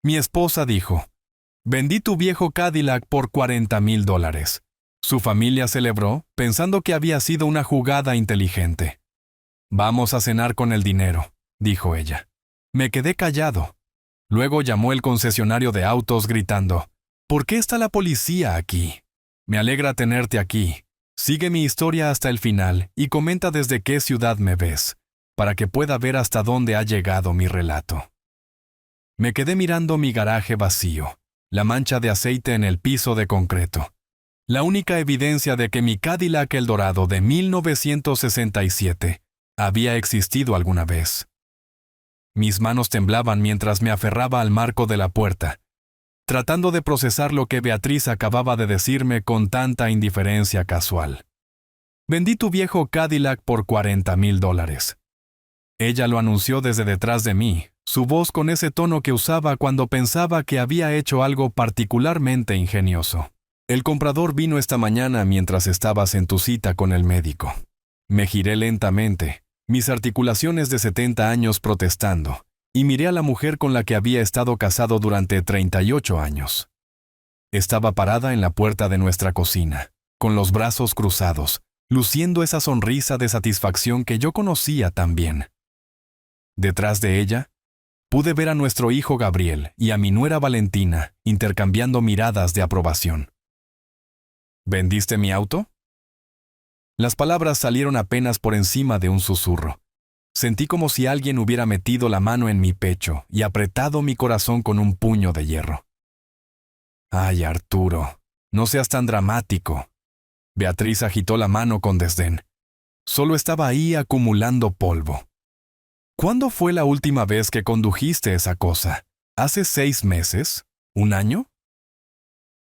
Mi esposa dijo, «Vendí tu viejo Cadillac por $40,000». Su familia celebró, pensando que había sido una jugada inteligente. «Vamos a cenar con el dinero», dijo ella. Me quedé callado. Luego llamó el concesionario de autos gritando, «¿Por qué está la policía aquí? Me alegra tenerte aquí. Sigue mi historia hasta el final y comenta desde qué ciudad me ves, para que pueda ver hasta dónde ha llegado mi relato». Me quedé mirando mi garaje vacío, la mancha de aceite en el piso de concreto. La única evidencia de que mi Cadillac Eldorado de 1967 había existido alguna vez. Mis manos temblaban mientras me aferraba al marco de la puerta, tratando de procesar lo que Beatriz acababa de decirme con tanta indiferencia casual. «Vendí tu viejo Cadillac por $40,000». Ella lo anunció desde detrás de mí, su voz con ese tono que usaba cuando pensaba que había hecho algo particularmente ingenioso. «El comprador vino esta mañana mientras estabas en tu cita con el médico». Me giré lentamente, mis articulaciones de 70 años protestando, y miré a la mujer con la que había estado casado durante 38 años. Estaba parada en la puerta de nuestra cocina, con los brazos cruzados, luciendo esa sonrisa de satisfacción que yo conocía tan bien. Detrás de ella, pude ver a nuestro hijo Gabriel y a mi nuera Valentina intercambiando miradas de aprobación. «¿Vendiste mi auto?». Las palabras salieron apenas por encima de un susurro. Sentí como si alguien hubiera metido la mano en mi pecho y apretado mi corazón con un puño de hierro. «Ay, Arturo, no seas tan dramático». Beatriz agitó la mano con desdén. Solo estaba ahí acumulando polvo. «¿Cuándo fue la última vez que condujiste esa cosa? ¿Hace 6 meses? ¿1 año?»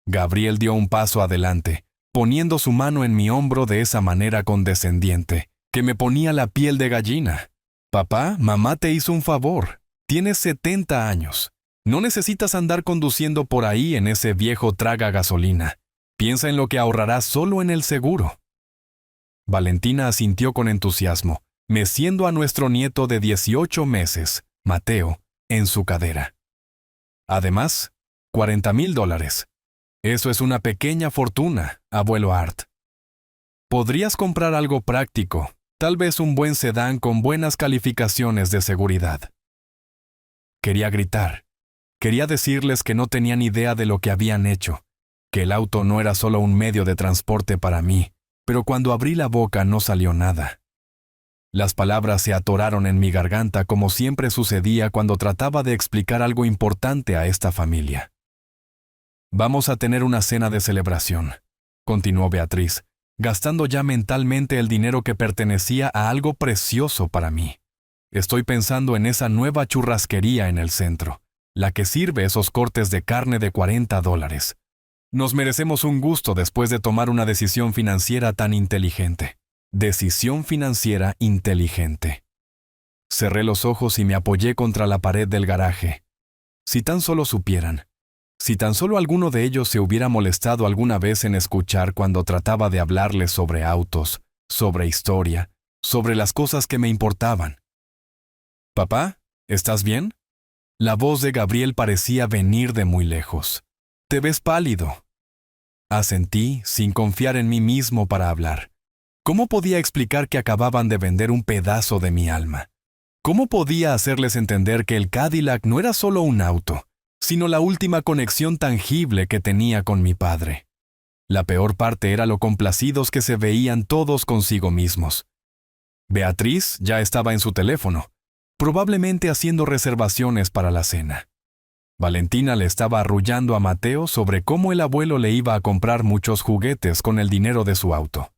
Gabriel dio un paso adelante, poniendo su mano en mi hombro de esa manera condescendiente, que me ponía la piel de gallina. «Papá, mamá te hizo un favor. Tienes 70 años. No necesitas andar conduciendo por ahí en ese viejo traga gasolina. Piensa en lo que ahorrarás solo en el seguro». Valentina asintió con entusiasmo, meciendo a nuestro nieto de 18 meses, Mateo, en su cadera. «Además, $40,000. Eso es una pequeña fortuna, abuelo Art. Podrías comprar algo práctico, tal vez un buen sedán con buenas calificaciones de seguridad». Quería gritar. Quería decirles que no tenían idea de lo que habían hecho, que el auto no era solo un medio de transporte para mí, pero cuando abrí la boca no salió nada. Las palabras se atoraron en mi garganta como siempre sucedía cuando trataba de explicar algo importante a esta familia. «Vamos a tener una cena de celebración», continuó Beatriz, gastando ya mentalmente el dinero que pertenecía a algo precioso para mí. «Estoy pensando en esa nueva churrasquería en el centro, la que sirve esos cortes de carne de $40. Nos merecemos un gusto después de tomar una decisión financiera tan inteligente». Decisión financiera inteligente. Cerré los ojos y me apoyé contra la pared del garaje. Si tan solo supieran. Si tan solo alguno de ellos se hubiera molestado alguna vez en escuchar cuando trataba de hablarles sobre autos, sobre historia, sobre las cosas que me importaban. «Papá, ¿estás bien?». La voz de Gabriel parecía venir de muy lejos. «Te ves pálido». Asentí, sin confiar en mí mismo para hablar. ¿Cómo podía explicar que acababan de vender un pedazo de mi alma? ¿Cómo podía hacerles entender que el Cadillac no era solo un auto, sino la última conexión tangible que tenía con mi padre? La peor parte era lo complacidos que se veían todos consigo mismos. Beatriz ya estaba en su teléfono, probablemente haciendo reservaciones para la cena. Valentina le estaba arrullando a Mateo sobre cómo el abuelo le iba a comprar muchos juguetes con el dinero de su auto.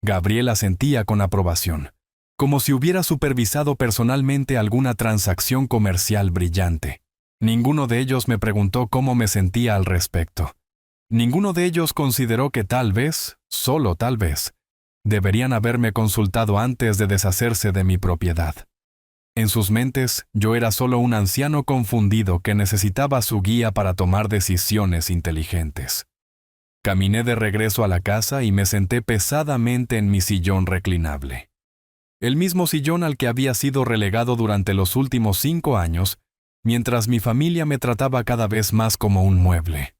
Gabriel asentía con aprobación, como si hubiera supervisado personalmente alguna transacción comercial brillante. Ninguno de ellos me preguntó cómo me sentía al respecto. Ninguno de ellos consideró que tal vez, solo tal vez, deberían haberme consultado antes de deshacerse de mi propiedad. En sus mentes, yo era solo un anciano confundido que necesitaba su guía para tomar decisiones inteligentes. Caminé de regreso a la casa y me senté pesadamente en mi sillón reclinable. El mismo sillón al que había sido relegado durante los últimos 5 años mientras mi familia me trataba cada vez más como un mueble.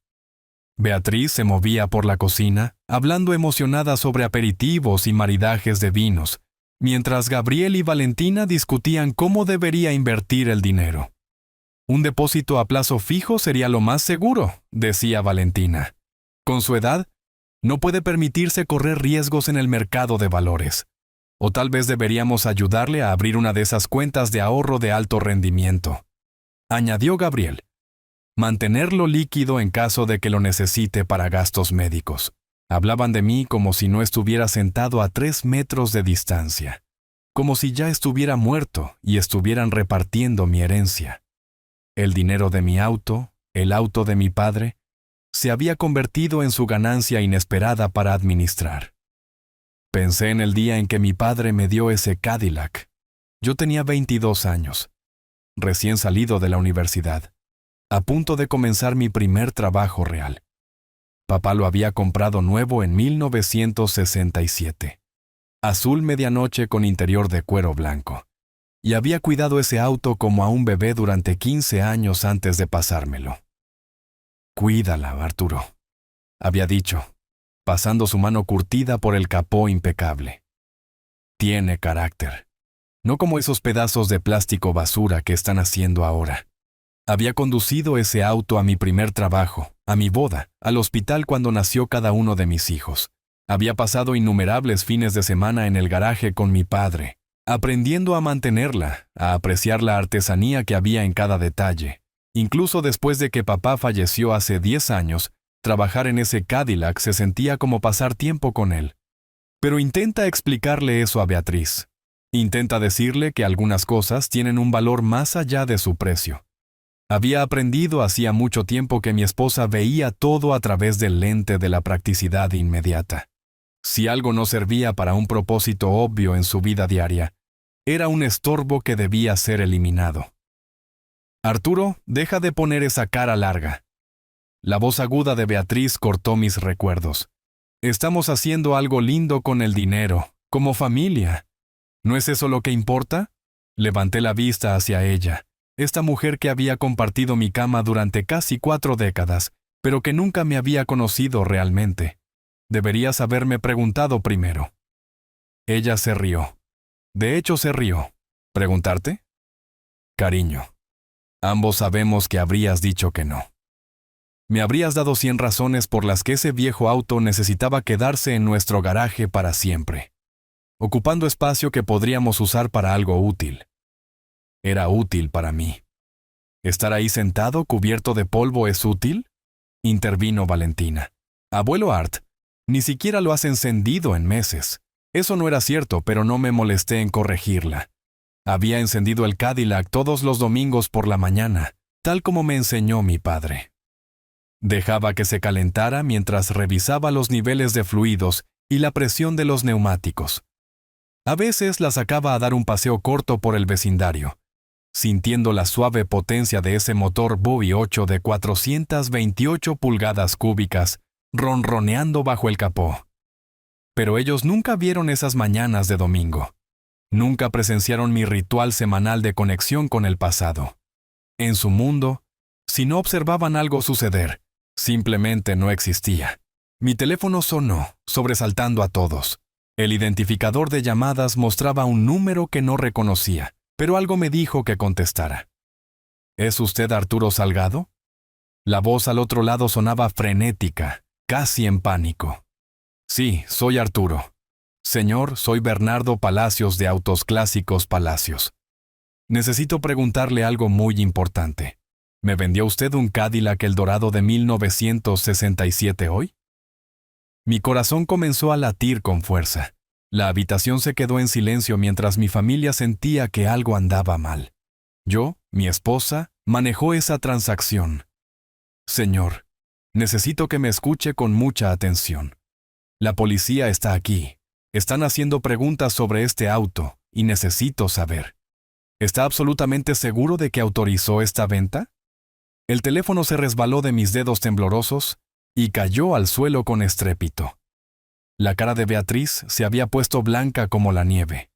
Beatriz se movía por la cocina, hablando emocionada sobre aperitivos y maridajes de vinos, mientras Gabriel y Valentina discutían cómo debería invertir el dinero. Un depósito a plazo fijo sería lo más seguro, decía Valentina. Con su edad, no puede permitirse correr riesgos en el mercado de valores. O tal vez deberíamos ayudarle a abrir una de esas cuentas de ahorro de alto rendimiento, añadió Gabriel. Mantenerlo líquido en caso de que lo necesite para gastos médicos. Hablaban de mí como si no estuviera sentado a 3 metros de distancia, como si ya estuviera muerto y estuvieran repartiendo mi herencia. El dinero de mi auto, el auto de mi padre, se había convertido en su ganancia inesperada para administrar. Pensé en el día en que mi padre me dio ese Cadillac. Yo tenía 22 años, recién salido de la universidad, a punto de comenzar mi primer trabajo real. Papá lo había comprado nuevo en 1967. Azul medianoche con interior de cuero blanco. Y había cuidado ese auto como a un bebé durante 15 años antes de pasármelo. «Cuídala, Arturo», había dicho, pasando su mano curtida por el capó impecable. «Tiene carácter. No como esos pedazos de plástico basura que están haciendo ahora». Había conducido ese auto a mi primer trabajo, a mi boda, al hospital cuando nació cada uno de mis hijos. Había pasado innumerables fines de semana en el garaje con mi padre, aprendiendo a mantenerla, a apreciar la artesanía que había en cada detalle. Incluso después de que papá falleció hace 10 años, trabajar en ese Cadillac se sentía como pasar tiempo con él. Pero intenta explicarle eso a Beatriz. Intenta decirle que algunas cosas tienen un valor más allá de su precio. Había aprendido hacía mucho tiempo que mi esposa veía todo a través del lente de la practicidad inmediata. Si algo no servía para un propósito obvio en su vida diaria, era un estorbo que debía ser eliminado. «Arturo, deja de poner esa cara larga». La voz aguda de Beatriz cortó mis recuerdos. «Estamos haciendo algo lindo con el dinero, como familia. ¿No es eso lo que importa?» Levanté la vista hacia ella. Esta mujer que había compartido mi cama durante casi 4 décadas, pero que nunca me había conocido realmente. Deberías haberme preguntado primero. Ella se rió. De hecho, se rió. ¿Preguntarte? Cariño, ambos sabemos que habrías dicho que no. Me habrías dado 100 razones por las que ese viejo auto necesitaba quedarse en nuestro garaje para siempre, ocupando espacio que podríamos usar para algo útil. Era útil para mí. ¿Estar ahí sentado, cubierto de polvo, es útil?, intervino Valentina. Abuelo Art, ni siquiera lo has encendido en meses. Eso no era cierto, pero no me molesté en corregirla. Había encendido el Cadillac todos los domingos por la mañana, tal como me enseñó mi padre. Dejaba que se calentara mientras revisaba los niveles de fluidos y la presión de los neumáticos. A veces la sacaba a dar un paseo corto por el vecindario, sintiendo la suave potencia de ese motor Bowie 8 de 428 pulgadas cúbicas, ronroneando bajo el capó. Pero ellos nunca vieron esas mañanas de domingo. Nunca presenciaron mi ritual semanal de conexión con el pasado. En su mundo, si no observaban algo suceder, simplemente no existía. Mi teléfono sonó, sobresaltando a todos. El identificador de llamadas mostraba un número que no reconocía, pero algo me dijo que contestara. ¿Es usted Arturo Salgado? La voz al otro lado sonaba frenética, casi en pánico. Sí, soy Arturo. Señor, soy Bernardo Palacios de Autos Clásicos Palacios. Necesito preguntarle algo muy importante. ¿Me vendió usted un Cadillac Eldorado de 1967 hoy? Mi corazón comenzó a latir con fuerza. La habitación se quedó en silencio mientras mi familia sentía que algo andaba mal. Yo, mi esposa, manejó esa transacción. Señor, necesito que me escuche con mucha atención. La policía está aquí. Están haciendo preguntas sobre este auto y necesito saber. ¿Está absolutamente seguro de que autorizó esta venta? El teléfono se resbaló de mis dedos temblorosos y cayó al suelo con estrépito. La cara de Beatriz se había puesto blanca como la nieve.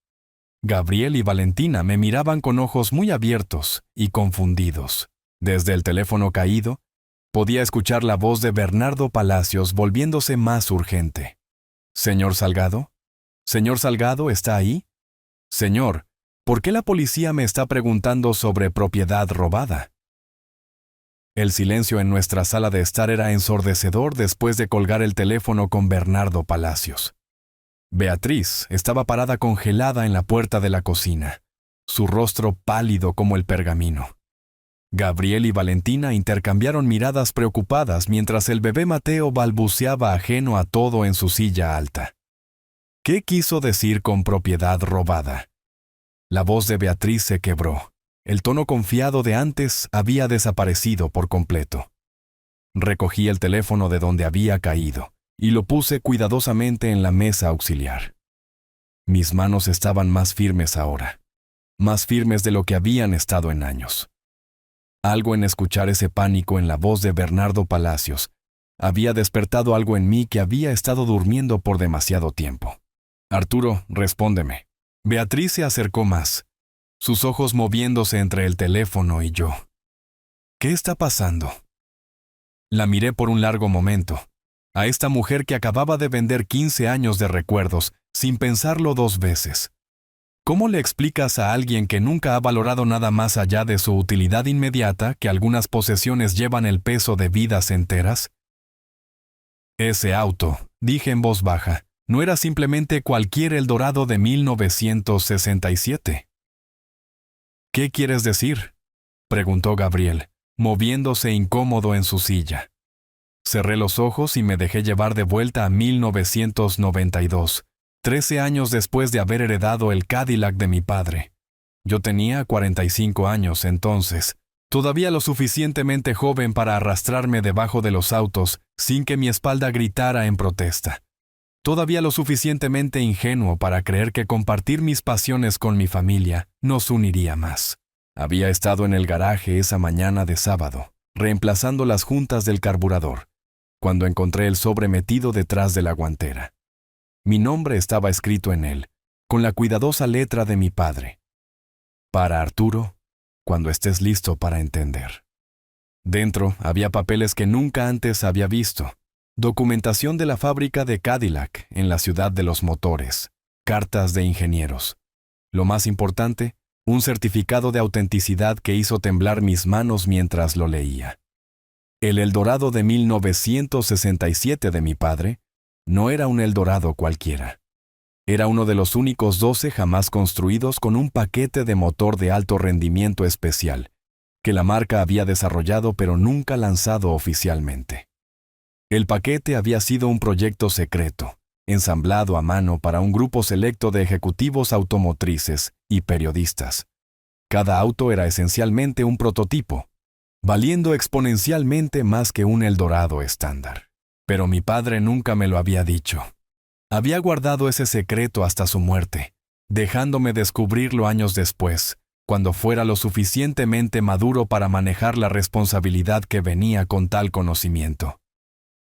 Gabriel y Valentina me miraban con ojos muy abiertos y confundidos. Desde el teléfono caído, podía escuchar la voz de Bernardo Palacios volviéndose más urgente. «¿Señor Salgado? ¿Señor Salgado está ahí? Señor, ¿por qué la policía me está preguntando sobre propiedad robada?» El silencio en nuestra sala de estar era ensordecedor después de colgar el teléfono con Bernardo Palacios. Beatriz estaba parada congelada en la puerta de la cocina, su rostro pálido como el pergamino. Gabriel y Valentina intercambiaron miradas preocupadas mientras el bebé Mateo balbuceaba ajeno a todo en su silla alta. ¿Qué quiso decir con propiedad robada? La voz de Beatriz se quebró. El tono confiado de antes había desaparecido por completo. Recogí el teléfono de donde había caído y lo puse cuidadosamente en la mesa auxiliar. Mis manos estaban más firmes ahora, más firmes de lo que habían estado en años. Algo en escuchar ese pánico en la voz de Bernardo Palacios había despertado algo en mí que había estado durmiendo por demasiado tiempo. «Arturo, respóndeme». Beatriz se acercó más, sus ojos moviéndose entre el teléfono y yo. «¿Qué está pasando?» La miré por un largo momento, a esta mujer que acababa de vender 15 años de recuerdos, sin pensarlo 2 veces. ¿Cómo le explicas a alguien que nunca ha valorado nada más allá de su utilidad inmediata que algunas posesiones llevan el peso de vidas enteras? Ese auto, dije en voz baja, no era simplemente cualquier Eldorado de 1967. «¿Qué quieres decir?», preguntó Gabriel, moviéndose incómodo en su silla. Cerré los ojos y me dejé llevar de vuelta a 1992, 13 años después de haber heredado el Cadillac de mi padre. Yo tenía 45 años entonces, todavía lo suficientemente joven para arrastrarme debajo de los autos sin que mi espalda gritara en protesta. Todavía lo suficientemente ingenuo para creer que compartir mis pasiones con mi familia nos uniría más. Había estado en el garaje esa mañana de sábado, reemplazando las juntas del carburador, cuando encontré el sobre metido detrás de la guantera. Mi nombre estaba escrito en él, con la cuidadosa letra de mi padre. «Para Arturo, cuando estés listo para entender». Dentro había papeles que nunca antes había visto. Documentación de la fábrica de Cadillac en la ciudad de los motores, cartas de ingenieros. Lo más importante, un certificado de autenticidad que hizo temblar mis manos mientras lo leía. El Eldorado de 1967 de mi padre no era un Eldorado cualquiera. Era uno de los únicos 12 jamás construidos con un paquete de motor de alto rendimiento especial, que la marca había desarrollado pero nunca lanzado oficialmente. El paquete había sido un proyecto secreto, ensamblado a mano para un grupo selecto de ejecutivos automotrices y periodistas. Cada auto era esencialmente un prototipo, valiendo exponencialmente más que un Eldorado estándar. Pero mi padre nunca me lo había dicho. Había guardado ese secreto hasta su muerte, dejándome descubrirlo años después, cuando fuera lo suficientemente maduro para manejar la responsabilidad que venía con tal conocimiento.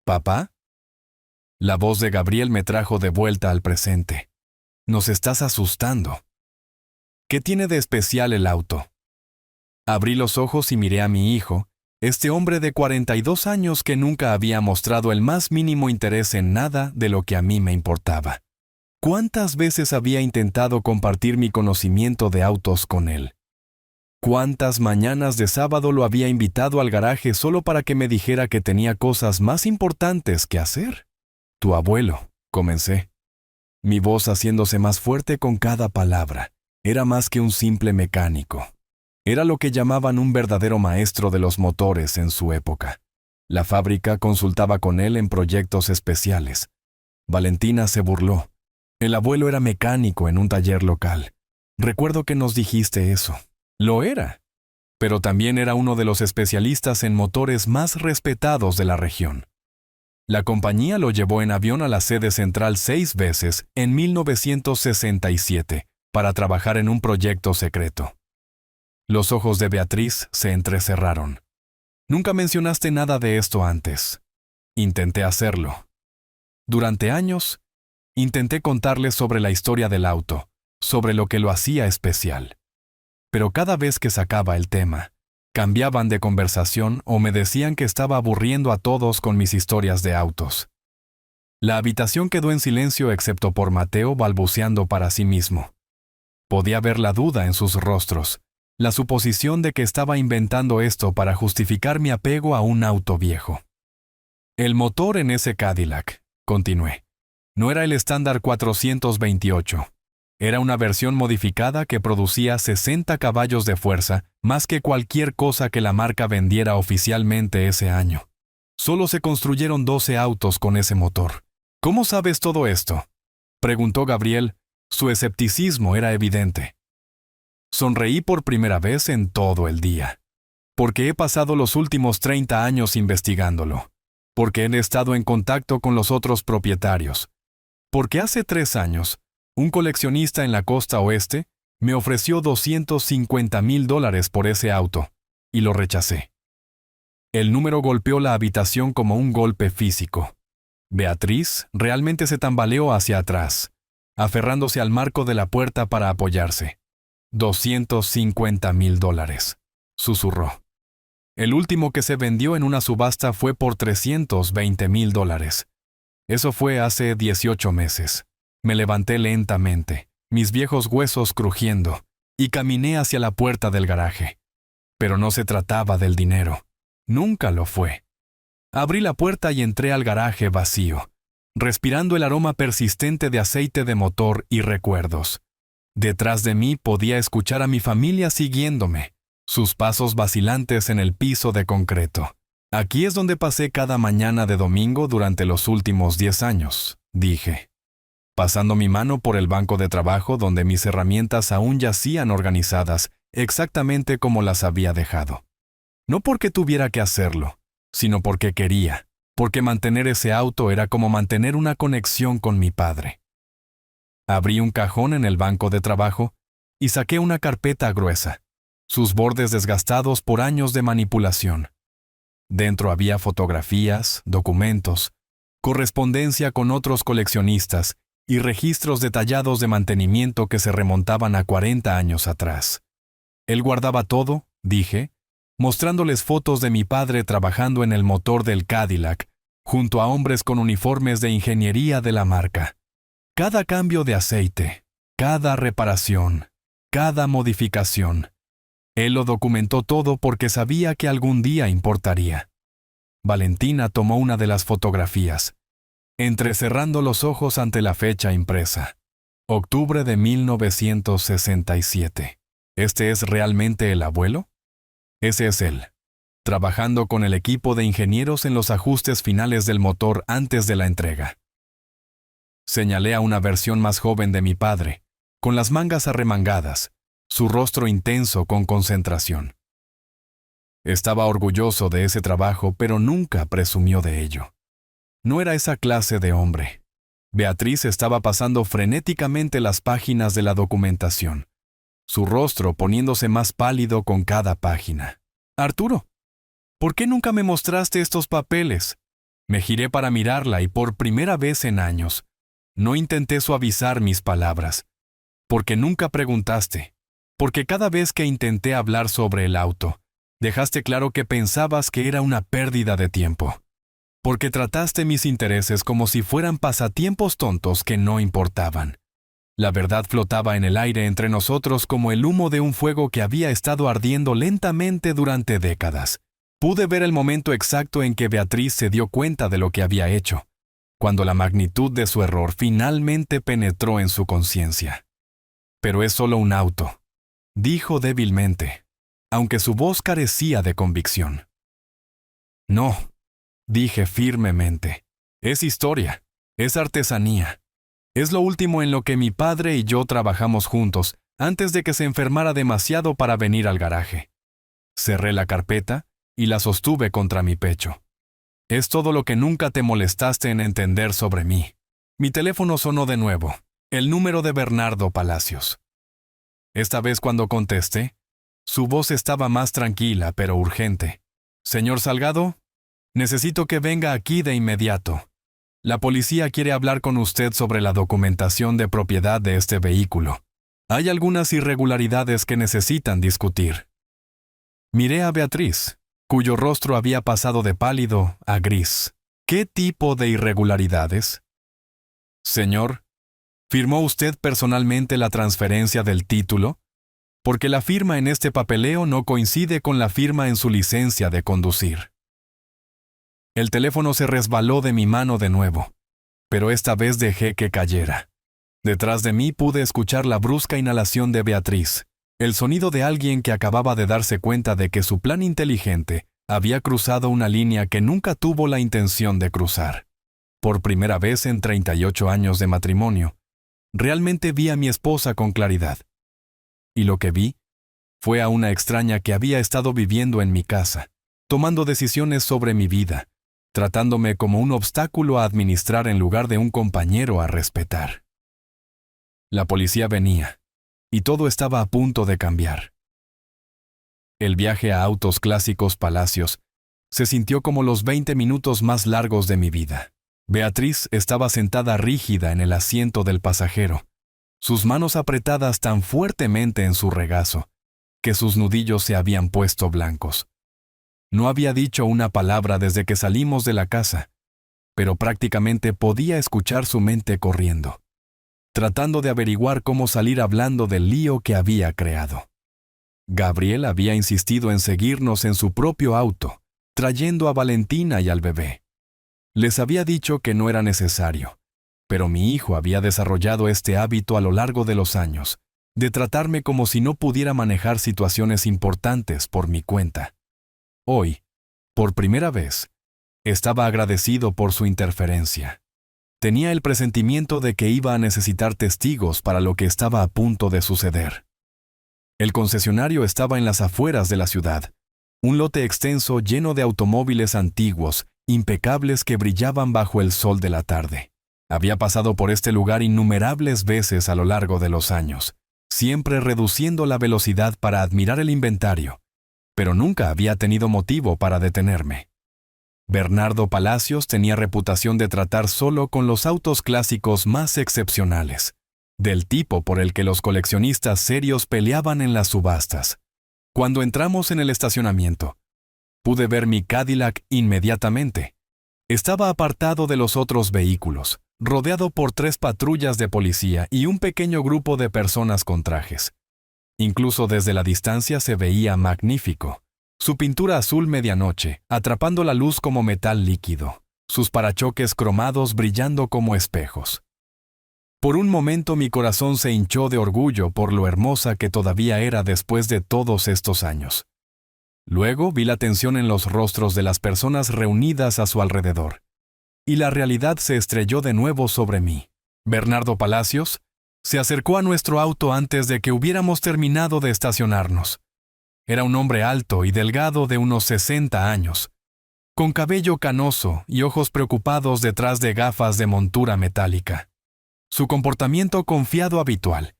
«¿Papá?» La voz de Gabriel me trajo de vuelta al presente. «Nos estás asustando». «¿Qué tiene de especial el auto?» Abrí los ojos y miré a mi hijo, este hombre de 42 años que nunca había mostrado el más mínimo interés en nada de lo que a mí me importaba. ¿Cuántas veces había intentado compartir mi conocimiento de autos con él? ¿Cuántas mañanas de sábado lo había invitado al garaje solo para que me dijera que tenía cosas más importantes que hacer? «Tu abuelo», comencé. Mi voz haciéndose más fuerte con cada palabra. Era más que un simple mecánico. Era lo que llamaban un verdadero maestro de los motores en su época. La fábrica consultaba con él en proyectos especiales. Valentina se burló. El abuelo era mecánico en un taller local. Recuerdo que nos dijiste eso. Lo era. Pero también era uno de los especialistas en motores más respetados de la región. La compañía lo llevó en avión a la sede central 6 veces en 1967 para trabajar en un proyecto secreto. Los ojos de Beatriz se entrecerraron. «Nunca mencionaste nada de esto antes». Intenté hacerlo. Durante años, intenté contarles sobre la historia del auto, sobre lo que lo hacía especial. Pero cada vez que sacaba el tema, cambiaban de conversación o me decían que estaba aburriendo a todos con mis historias de autos. La habitación quedó en silencio excepto por Mateo balbuceando para sí mismo. Podía ver la duda en sus rostros, la suposición de que estaba inventando esto para justificar mi apego a un auto viejo. El motor en ese Cadillac, continué, no era el estándar 428. Era una versión modificada que producía 60 caballos de fuerza, más que cualquier cosa que la marca vendiera oficialmente ese año. Solo se construyeron 12 autos con ese motor. ¿Cómo sabes todo esto?, preguntó Gabriel. Su escepticismo era evidente. Sonreí por primera vez en todo el día. Porque he pasado los últimos 30 años investigándolo. Porque he estado en contacto con los otros propietarios. Porque hace 3 años, un coleccionista en la costa oeste me ofreció $250,000 por ese auto, y lo rechacé. El número golpeó la habitación como un golpe físico. Beatriz realmente se tambaleó hacia atrás, aferrándose al marco de la puerta para apoyarse. $250,000, susurró. El último que se vendió en una subasta fue por $320,000. Eso fue hace 18 meses. Me levanté lentamente, mis viejos huesos crujiendo, y caminé hacia la puerta del garaje. Pero no se trataba del dinero. Nunca lo fue. Abrí la puerta y entré al garaje vacío, respirando el aroma persistente de aceite de motor y recuerdos. Detrás de mí podía escuchar a mi familia siguiéndome, sus pasos vacilantes en el piso de concreto. Aquí es donde pasé cada mañana de domingo durante los últimos 10 años, dije, pasando mi mano por el banco de trabajo donde mis herramientas aún yacían organizadas, exactamente como las había dejado. No porque tuviera que hacerlo, sino porque quería, porque mantener ese auto era como mantener una conexión con mi padre. Abrí un cajón en el banco de trabajo y saqué una carpeta gruesa, sus bordes desgastados por años de manipulación. Dentro había fotografías, documentos, correspondencia con otros coleccionistas y registros detallados de mantenimiento que se remontaban a 40 años atrás. Él guardaba todo, dije, mostrándoles fotos de mi padre trabajando en el motor del Cadillac, junto a hombres con uniformes de ingeniería de la marca. Cada cambio de aceite, cada reparación, cada modificación. Él lo documentó todo porque sabía que algún día importaría. Valentina tomó una de las fotografías, entrecerrando los ojos ante la fecha impresa. Octubre de 1967. ¿Este es realmente el abuelo? Ese es él, trabajando con el equipo de ingenieros en los ajustes finales del motor antes de la entrega. Señalé a una versión más joven de mi padre, con las mangas arremangadas, su rostro intenso con concentración. Estaba orgulloso de ese trabajo, pero nunca presumió de ello. No era esa clase de hombre. Beatriz estaba pasando frenéticamente las páginas de la documentación, su rostro poniéndose más pálido con cada página. «Arturo, ¿por qué nunca me mostraste estos papeles?» Me giré para mirarla y por primera vez en años, no intenté suavizar mis palabras. Porque nunca preguntaste. Porque cada vez que intenté hablar sobre el auto, dejaste claro que pensabas que era una pérdida de tiempo. Porque trataste mis intereses como si fueran pasatiempos tontos que no importaban. La verdad flotaba en el aire entre nosotros como el humo de un fuego que había estado ardiendo lentamente durante décadas. Pude ver el momento exacto en que Beatriz se dio cuenta de lo que había hecho, cuando la magnitud de su error finalmente penetró en su conciencia. «Pero es solo un auto», dijo débilmente, aunque su voz carecía de convicción. «No», dije firmemente, «es historia, es artesanía. Es lo último en lo que mi padre y yo trabajamos juntos antes de que se enfermara demasiado para venir al garaje». Cerré la carpeta y la sostuve contra mi pecho. «Es todo lo que nunca te molestaste en entender sobre mí». Mi teléfono sonó de nuevo, el número de Bernardo Palacios. Esta vez cuando contesté, su voz estaba más tranquila pero urgente. «Señor Salgado, necesito que venga aquí de inmediato. La policía quiere hablar con usted sobre la documentación de propiedad de este vehículo». Hay algunas irregularidades que necesitan discutir. Miré a Beatriz, cuyo rostro había pasado de pálido a gris. ¿Qué tipo de irregularidades? Señor, ¿firmó usted personalmente la transferencia del título? Porque la firma en este papeleo no coincide con la firma en su licencia de conducir. El teléfono se resbaló de mi mano de nuevo, pero esta vez dejé que cayera. Detrás de mí pude escuchar la brusca inhalación de Beatriz, el sonido de alguien que acababa de darse cuenta de que su plan inteligente había cruzado una línea que nunca tuvo la intención de cruzar. Por primera vez en 38 años de matrimonio, realmente vi a mi esposa con claridad. Y lo que vi fue a una extraña que había estado viviendo en mi casa, tomando decisiones sobre mi vida, tratándome como un obstáculo a administrar en lugar de un compañero a respetar. La policía venía, y todo estaba a punto de cambiar. El viaje a Autos Clásicos Palacios se sintió como los 20 minutos más largos de mi vida. Beatriz estaba sentada rígida en el asiento del pasajero, sus manos apretadas tan fuertemente en su regazo, que sus nudillos se habían puesto blancos. No había dicho una palabra desde que salimos de la casa, pero prácticamente podía escuchar su mente corriendo, tratando de averiguar cómo salir hablando del lío que había creado. Gabriel había insistido en seguirnos en su propio auto, trayendo a Valentina y al bebé. Les había dicho que no era necesario, pero mi hijo había desarrollado este hábito a lo largo de los años, de tratarme como si no pudiera manejar situaciones importantes por mi cuenta. Hoy, por primera vez, estaba agradecido por su interferencia. Tenía el presentimiento de que iba a necesitar testigos para lo que estaba a punto de suceder. El concesionario estaba en las afueras de la ciudad, un lote extenso lleno de automóviles antiguos, impecables que brillaban bajo el sol de la tarde. Había pasado por este lugar innumerables veces a lo largo de los años, siempre reduciendo la velocidad para admirar el inventario, pero nunca había tenido motivo para detenerme. Bernardo Palacios tenía reputación de tratar solo con los autos clásicos más excepcionales, del tipo por el que los coleccionistas serios peleaban en las subastas. Cuando entramos en el estacionamiento, pude ver mi Cadillac inmediatamente. Estaba apartado de los otros vehículos, rodeado por 3 patrullas de policía y un pequeño grupo de personas con trajes. Incluso desde la distancia se veía magnífico. Su pintura azul medianoche, atrapando la luz como metal líquido, sus parachoques cromados brillando como espejos. Por un momento mi corazón se hinchó de orgullo por lo hermosa que todavía era después de todos estos años. Luego vi la tensión en los rostros de las personas reunidas a su alrededor, y la realidad se estrelló de nuevo sobre mí. Bernardo Palacios se acercó a nuestro auto antes de que hubiéramos terminado de estacionarnos. Era un hombre alto y delgado de unos 60 años, con cabello canoso y ojos preocupados detrás de gafas de montura metálica. Su comportamiento confiado habitual,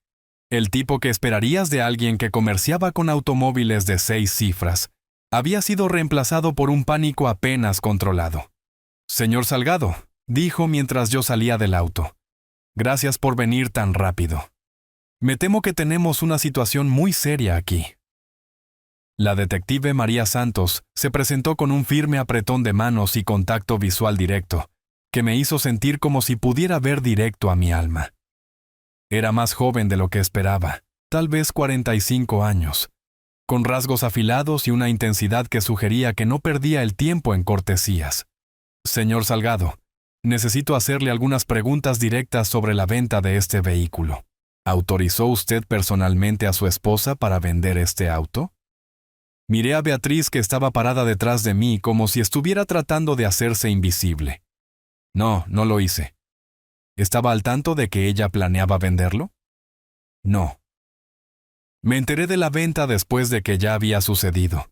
el tipo que esperarías de alguien que comerciaba con automóviles de 6 cifras, había sido reemplazado por un pánico apenas controlado. «Señor Salgado», dijo mientras yo salía del auto, «gracias por venir tan rápido. Me temo que tenemos una situación muy seria aquí». La detective María Santos se presentó con un firme apretón de manos y contacto visual directo, que me hizo sentir como si pudiera ver directo a mi alma. Era más joven de lo que esperaba, tal vez 45 años, con rasgos afilados y una intensidad que sugería que no perdía el tiempo en cortesías. «Señor Salgado, necesito hacerle algunas preguntas directas sobre la venta de este vehículo. ¿Autorizó usted personalmente a su esposa para vender este auto?» Miré a Beatriz, que estaba parada detrás de mí como si estuviera tratando de hacerse invisible. «No, no lo hice». ¿Estaba al tanto de que ella planeaba venderlo? «No». Me enteré de la venta después de que ya había sucedido.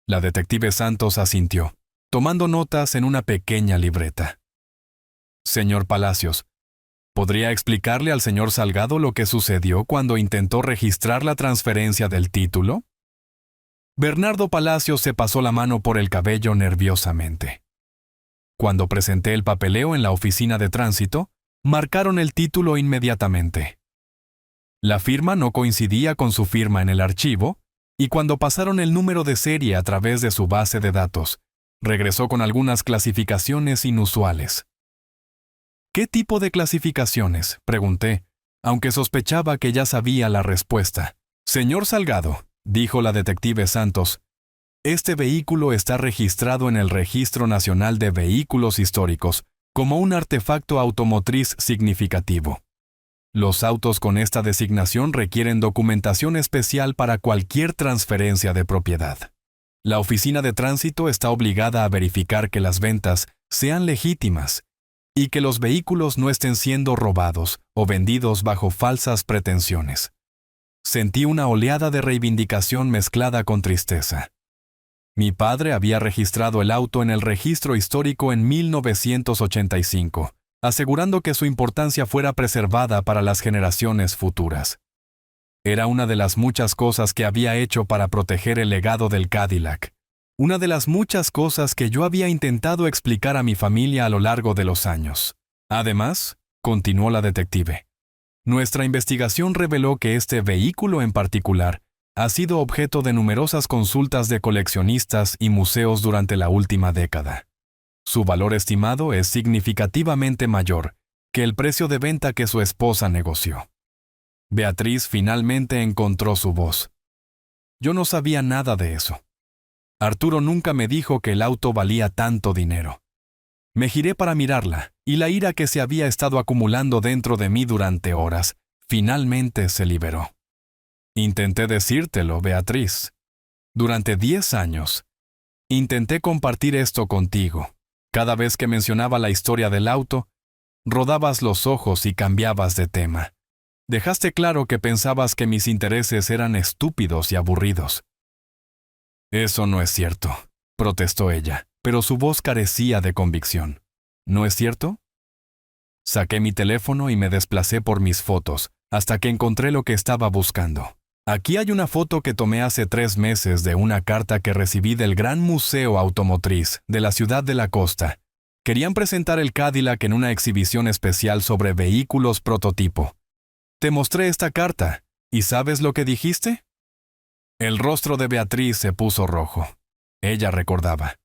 La detective Santos asintió, tomando notas en una pequeña libreta. «Señor Palacios, ¿podría explicarle al señor Salgado lo que sucedió cuando intentó registrar la transferencia del título?» Bernardo Palacios se pasó la mano por el cabello nerviosamente. Cuando presenté el papeleo en la oficina de tránsito, marcaron el título inmediatamente. La firma no coincidía con su firma en el archivo, y cuando pasaron el número de serie a través de su base de datos, regresó con algunas clasificaciones inusuales. ¿Qué tipo de clasificaciones?, pregunté, aunque sospechaba que ya sabía la respuesta. Señor Salgado, dijo la detective Santos, este vehículo está registrado en el Registro Nacional de Vehículos Históricos como un artefacto automotriz significativo. Los autos con esta designación requieren documentación especial para cualquier transferencia de propiedad. La Oficina de Tránsito está obligada a verificar que las ventas sean legítimas y que los vehículos no estén siendo robados o vendidos bajo falsas pretensiones. Sentí una oleada de reivindicación mezclada con tristeza. Mi padre había registrado el auto en el registro histórico en 1985, asegurando que su importancia fuera preservada para las generaciones futuras. Era una de las muchas cosas que había hecho para proteger el legado del Cadillac. Una de las muchas cosas que yo había intentado explicar a mi familia a lo largo de los años. Además, continuó la detective, nuestra investigación reveló que este vehículo en particular ha sido objeto de numerosas consultas de coleccionistas y museos durante la última década. Su valor estimado es significativamente mayor que el precio de venta que su esposa negoció. Beatriz finalmente encontró su voz. Yo no sabía nada de eso. Arturo nunca me dijo que el auto valía tanto dinero. Me giré para mirarla, y la ira que se había estado acumulando dentro de mí durante horas, finalmente se liberó. Intenté decírtelo, Beatriz. Durante 10 años, intenté compartir esto contigo. Cada vez que mencionaba la historia del auto, rodabas los ojos y cambiabas de tema. Dejaste claro que pensabas que mis intereses eran estúpidos y aburridos. Eso no es cierto, protestó ella, pero su voz carecía de convicción. ¿No es cierto? Saqué mi teléfono y me desplacé por mis fotos, hasta que encontré lo que estaba buscando. Aquí hay una foto que tomé hace 3 meses de una carta que recibí del Gran Museo Automotriz de la Ciudad de la Costa. Querían presentar el Cadillac en una exhibición especial sobre vehículos prototipo. Te mostré esta carta, ¿y sabes lo que dijiste? El rostro de Beatriz se puso rojo. Ella recordaba.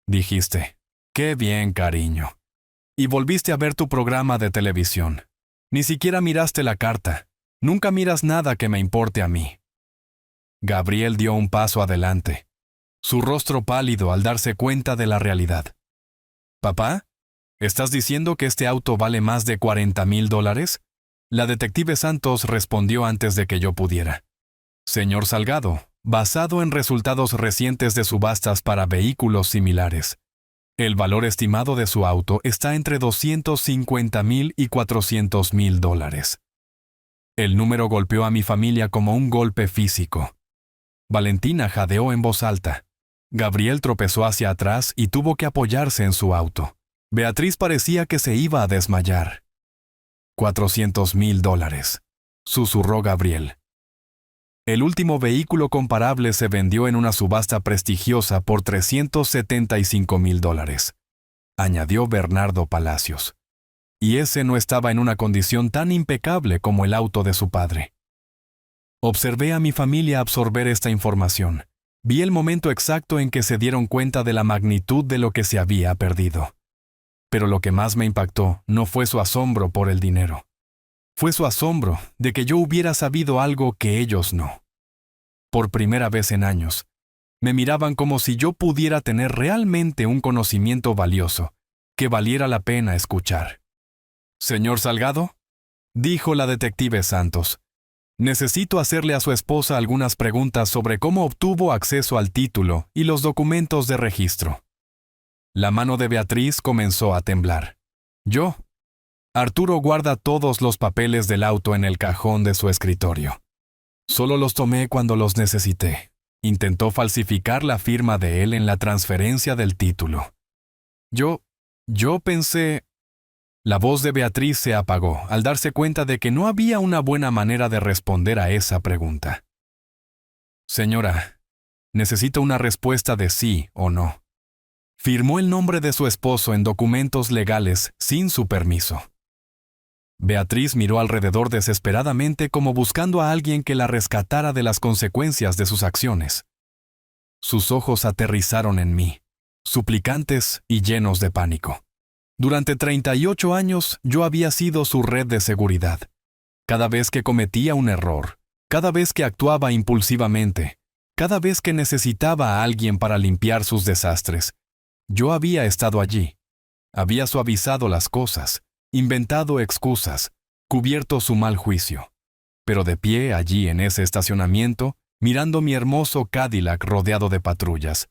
Dijiste, «Qué bien, cariño». Y volviste a ver tu programa de televisión. Ni siquiera miraste la carta. Nunca miras nada que me importe a mí. Gabriel dio un paso adelante, su rostro pálido al darse cuenta de la realidad. «¿Papá? ¿Estás diciendo que este auto vale más de $40,000? La detective Santos respondió antes de que yo pudiera. Señor Salgado, basado en resultados recientes de subastas para vehículos similares, el valor estimado de su auto está entre $250,000 y $400,000. El número golpeó a mi familia como un golpe físico. Valentina jadeó en voz alta. Gabriel tropezó hacia atrás y tuvo que apoyarse en su auto. Beatriz parecía que se iba a desmayar. $400,000, susurró Gabriel. El último vehículo comparable se vendió en una subasta prestigiosa por $375,000, añadió Bernardo Palacios. Y ese no estaba en una condición tan impecable como el auto de su padre. Observé a mi familia absorber esta información. Vi el momento exacto en que se dieron cuenta de la magnitud de lo que se había perdido. Pero lo que más me impactó no fue su asombro por el dinero. Fue su asombro de que yo hubiera sabido algo que ellos no. Por primera vez en años, me miraban como si yo pudiera tener realmente un conocimiento valioso, que valiera la pena escuchar. «Señor Salgado», dijo la detective Santos, «necesito hacerle a su esposa algunas preguntas sobre cómo obtuvo acceso al título y los documentos de registro». La mano de Beatriz comenzó a temblar. «Yo». Arturo guarda todos los papeles del auto en el cajón de su escritorio. Solo los tomé cuando los necesité. Intentó falsificar la firma de él en la transferencia del título. Yo pensé... La voz de Beatriz se apagó al darse cuenta de que no había una buena manera de responder a esa pregunta. «Señora, necesito una respuesta de sí o no». Firmó el nombre de su esposo en documentos legales sin su permiso. Beatriz miró alrededor desesperadamente como buscando a alguien que la rescatara de las consecuencias de sus acciones. Sus ojos aterrizaron en mí, suplicantes y llenos de pánico. Durante 38 años yo había sido su red de seguridad. Cada vez que cometía un error, cada vez que actuaba impulsivamente, cada vez que necesitaba a alguien para limpiar sus desastres, yo había estado allí. Había suavizado las cosas, inventado excusas, cubierto su mal juicio. Pero de pie allí en ese estacionamiento, mirando mi hermoso Cadillac rodeado de patrullas,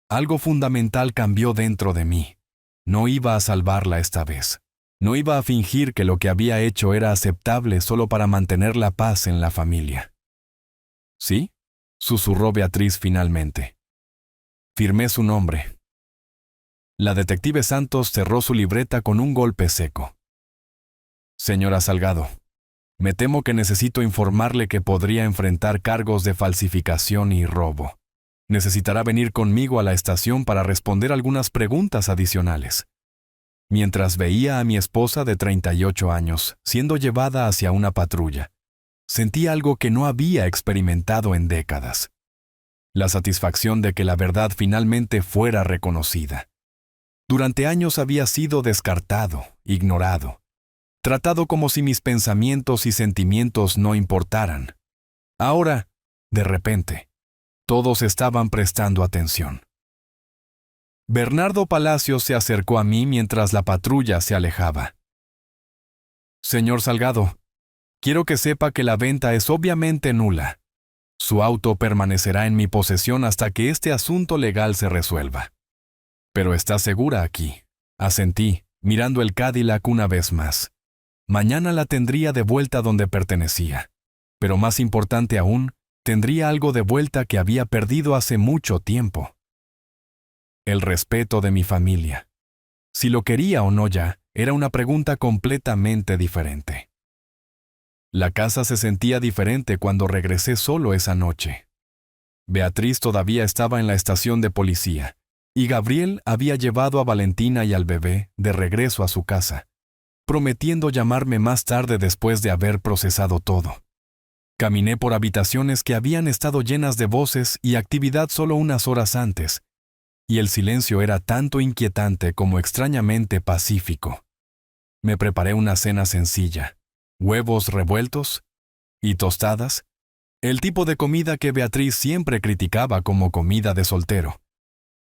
algo fundamental cambió dentro de mí. No iba a salvarla esta vez. No iba a fingir que lo que había hecho era aceptable solo para mantener la paz en la familia. ¿Sí?, susurró Beatriz finalmente. Firmé su nombre. La detective Santos cerró su libreta con un golpe seco. Señora Salgado, me temo que necesito informarle que podría enfrentar cargos de falsificación y robo. Necesitará venir conmigo a la estación para responder algunas preguntas adicionales. Mientras veía a mi esposa de 38 años siendo llevada hacia una patrulla, sentí algo que no había experimentado en décadas. La satisfacción de que la verdad finalmente fuera reconocida. Durante años había sido descartado, ignorado, tratado como si mis pensamientos y sentimientos no importaran. Ahora, de repente, todos estaban prestando atención. Bernardo Palacios se acercó a mí mientras la patrulla se alejaba. Señor Salgado, quiero que sepa que la venta es obviamente nula. Su auto permanecerá en mi posesión hasta que este asunto legal se resuelva. Pero está segura aquí, asentí, mirando el Cadillac una vez más. Mañana la tendría de vuelta donde pertenecía. Pero más importante aún, tendría algo de vuelta que había perdido hace mucho tiempo. El respeto de mi familia. Si lo quería o no ya, era una pregunta completamente diferente. La casa se sentía diferente cuando regresé solo esa noche. Beatriz todavía estaba en la estación de policía, y Gabriel había llevado a Valentina y al bebé de regreso a su casa, prometiendo llamarme más tarde después de haber procesado todo. Caminé por habitaciones que habían estado llenas de voces y actividad solo unas horas antes, y el silencio era tanto inquietante como extrañamente pacífico. Me preparé una cena sencilla, huevos revueltos y tostadas, el tipo de comida que Beatriz siempre criticaba como comida de soltero,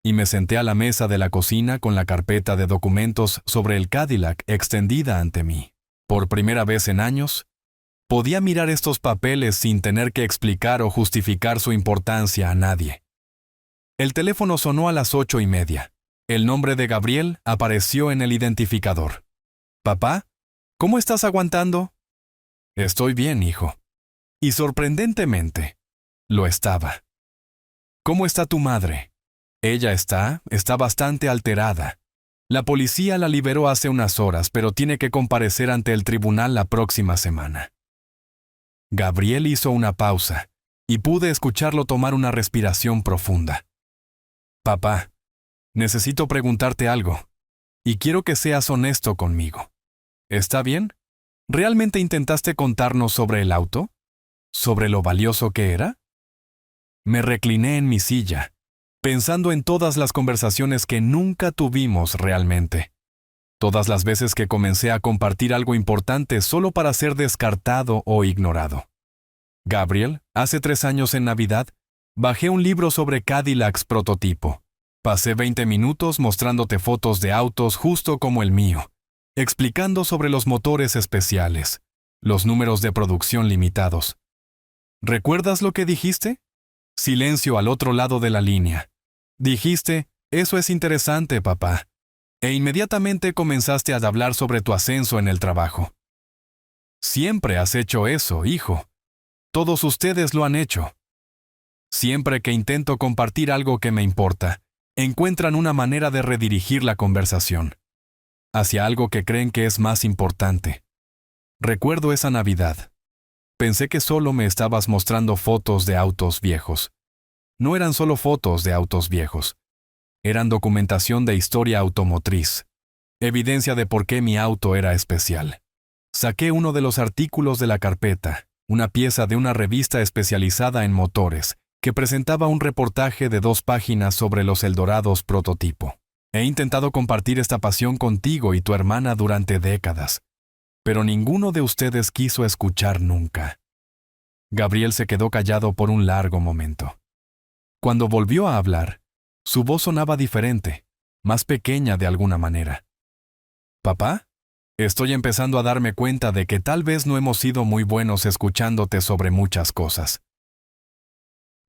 y me senté a la mesa de la cocina con la carpeta de documentos sobre el Cadillac extendida ante mí. Por primera vez en años, podía mirar estos papeles sin tener que explicar o justificar su importancia a nadie. El teléfono sonó a las 8:30. El nombre de Gabriel apareció en el identificador. «Papá, ¿cómo estás aguantando?» «Estoy bien, hijo». Y sorprendentemente, lo estaba. «¿Cómo está tu madre?» «Ella está bastante alterada. La policía la liberó hace unas horas, pero tiene que comparecer ante el tribunal la próxima semana». Gabriel hizo una pausa, y pude escucharlo tomar una respiración profunda. «Papá, necesito preguntarte algo, y quiero que seas honesto conmigo. ¿Está bien? ¿Realmente intentaste contarnos sobre el auto? ¿Sobre lo valioso que era?» Me recliné en mi silla, pensando en todas las conversaciones que nunca tuvimos realmente. Todas las veces que comencé a compartir algo importante solo para ser descartado o ignorado. Gabriel, hace 3 años en Navidad, bajé un libro sobre Cadillacs prototipo. Pasé 20 minutos mostrándote fotos de autos justo como el mío, explicando sobre los motores especiales, los números de producción limitados. ¿Recuerdas lo que dijiste? Silencio al otro lado de la línea. Dijiste, «Eso es interesante, papá». E inmediatamente comenzaste a hablar sobre tu ascenso en el trabajo. Siempre has hecho eso, hijo. Todos ustedes lo han hecho. Siempre que intento compartir algo que me importa, encuentran una manera de redirigir la conversación hacia algo que creen que es más importante. Recuerdo esa Navidad. Pensé que solo me estabas mostrando fotos de autos viejos. No eran solo fotos de autos viejos. Eran documentación de historia automotriz. Evidencia de por qué mi auto era especial. Saqué uno de los artículos de la carpeta, una pieza de una revista especializada en motores, que presentaba un reportaje de 2 páginas sobre los Eldorados prototipo. He intentado compartir esta pasión contigo y tu hermana durante décadas, pero ninguno de ustedes quiso escuchar nunca. Gabriel se quedó callado por un largo momento. Cuando volvió a hablar, su voz sonaba diferente, más pequeña de alguna manera. «¿Papá? Estoy empezando a darme cuenta de que tal vez no hemos sido muy buenos escuchándote sobre muchas cosas».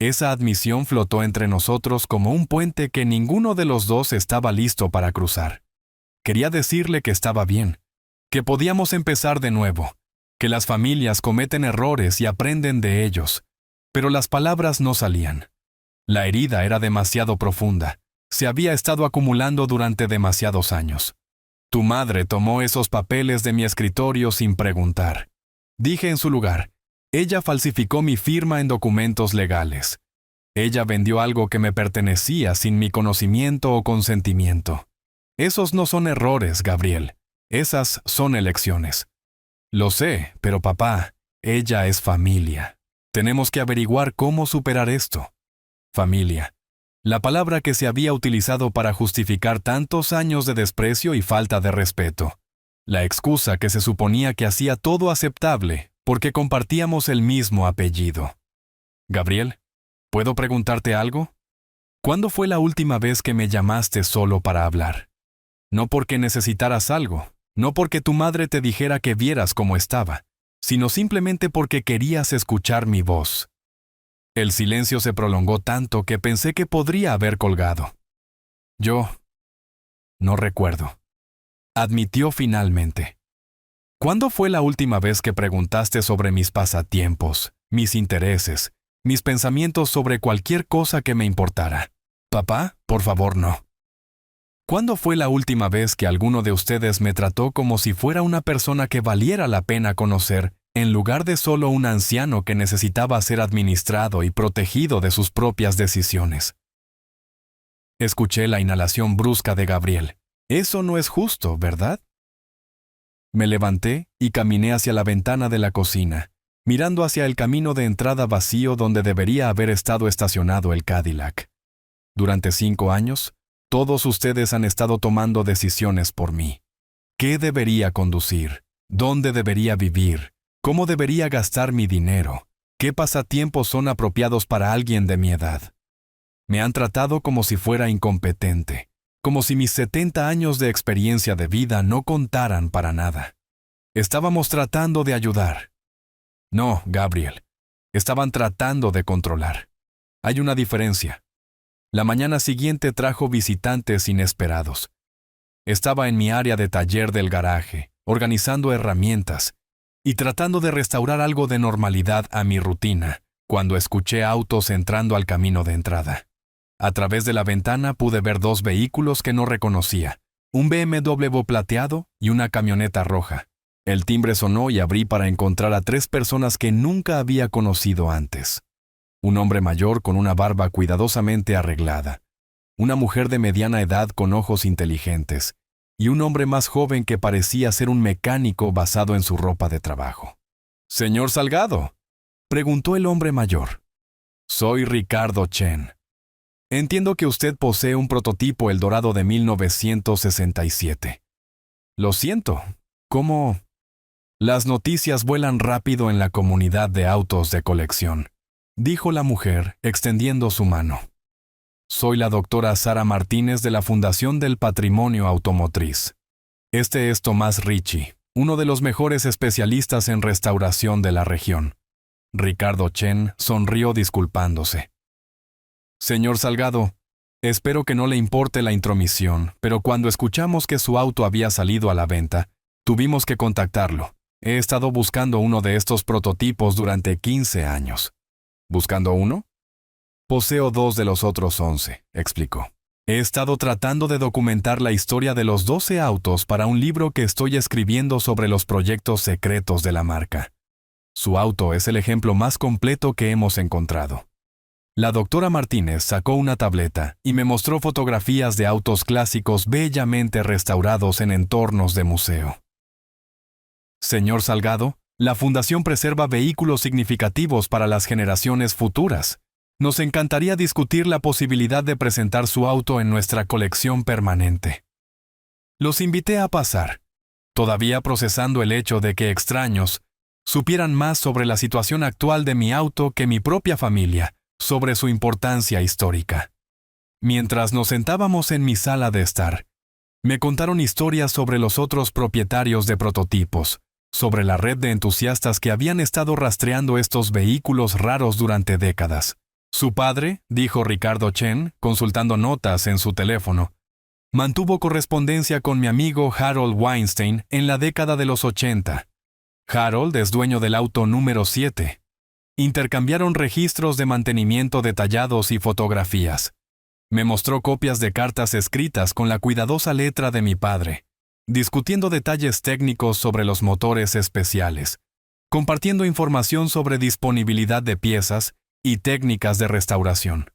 Esa admisión flotó entre nosotros como un puente que ninguno de los dos estaba listo para cruzar. Quería decirle que estaba bien, que podíamos empezar de nuevo, que las familias cometen errores y aprenden de ellos, pero las palabras no salían. La herida era demasiado profunda, se había estado acumulando durante demasiados años. Tu madre tomó esos papeles de mi escritorio sin preguntar. Dije en su lugar, ella falsificó mi firma en documentos legales. Ella vendió algo que me pertenecía sin mi conocimiento o consentimiento. Esos no son errores, Gabriel. Esas son elecciones. Lo sé, pero papá, ella es familia. Tenemos que averiguar cómo superar esto. Familia. La palabra que se había utilizado para justificar tantos años de desprecio y falta de respeto. La excusa que se suponía que hacía todo aceptable porque compartíamos el mismo apellido. Gabriel, ¿puedo preguntarte algo? ¿Cuándo fue la última vez que me llamaste solo para hablar? No porque necesitaras algo, no porque tu madre te dijera que vieras cómo estaba, sino simplemente porque querías escuchar mi voz. El silencio se prolongó tanto que pensé que podría haber colgado. Yo no recuerdo. Admitió finalmente. ¿Cuándo fue la última vez que preguntaste sobre mis pasatiempos, mis intereses, mis pensamientos sobre cualquier cosa que me importara? Papá, por favor, no. ¿Cuándo fue la última vez que alguno de ustedes me trató como si fuera una persona que valiera la pena conocer, en lugar de solo un anciano que necesitaba ser administrado y protegido de sus propias decisiones? Escuché la inhalación brusca de Gabriel. Eso no es justo, ¿verdad? Me levanté y caminé hacia la ventana de la cocina, mirando hacia el camino de entrada vacío donde debería haber estado estacionado el Cadillac. Durante 5 años, todos ustedes han estado tomando decisiones por mí. ¿Qué debería conducir? ¿Dónde debería vivir? ¿Cómo debería gastar mi dinero? ¿Qué pasatiempos son apropiados para alguien de mi edad? Me han tratado como si fuera incompetente, como si mis 70 años de experiencia de vida no contaran para nada. Estábamos tratando de ayudar. No, Gabriel. Estaban tratando de controlar. Hay una diferencia. La mañana siguiente trajo visitantes inesperados. Estaba en mi área de taller del garaje, organizando herramientas y tratando de restaurar algo de normalidad a mi rutina, cuando escuché autos entrando al camino de entrada. A través de la ventana pude ver 2 vehículos que no reconocía, un BMW plateado y una camioneta roja. El timbre sonó y abrí para encontrar a 3 personas que nunca había conocido antes. Un hombre mayor con una barba cuidadosamente arreglada, una mujer de mediana edad con ojos inteligentes, y un hombre más joven que parecía ser un mecánico basado en su ropa de trabajo. «Señor Salgado», preguntó el hombre mayor. «Soy Ricardo Chen. Entiendo que usted posee un prototipo Eldorado de 1967. Lo siento, ¿cómo...?» Las noticias vuelan rápido en la comunidad de autos de colección, dijo la mujer, extendiendo su mano. Soy la doctora Sara Martínez de la Fundación del Patrimonio Automotriz. Este es Tomás Ricci, uno de los mejores especialistas en restauración de la región. Ricardo Chen sonrió disculpándose. Señor Salgado, espero que no le importe la intromisión, pero cuando escuchamos que su auto había salido a la venta, tuvimos que contactarlo. He estado buscando uno de estos prototipos durante 15 años. ¿Buscando uno? Poseo 2 de los otros 11, explicó. He estado tratando de documentar la historia de los 12 autos para un libro que estoy escribiendo sobre los proyectos secretos de la marca. Su auto es el ejemplo más completo que hemos encontrado. La doctora Martínez sacó una tableta y me mostró fotografías de autos clásicos bellamente restaurados en entornos de museo. Señor Salgado, la Fundación preserva vehículos significativos para las generaciones futuras. Nos encantaría discutir la posibilidad de presentar su auto en nuestra colección permanente. Los invité a pasar, todavía procesando el hecho de que extraños supieran más sobre la situación actual de mi auto que mi propia familia, sobre su importancia histórica. Mientras nos sentábamos en mi sala de estar, me contaron historias sobre los otros propietarios de prototipos, sobre la red de entusiastas que habían estado rastreando estos vehículos raros durante décadas. Su padre, dijo Ricardo Chen, consultando notas en su teléfono, mantuvo correspondencia con mi amigo Harold Weinstein en la década de los 80. Harold es dueño del auto número 7. Intercambiaron registros de mantenimiento detallados y fotografías. Me mostró copias de cartas escritas con la cuidadosa letra de mi padre, discutiendo detalles técnicos sobre los motores especiales, compartiendo información sobre disponibilidad de piezas y técnicas de restauración.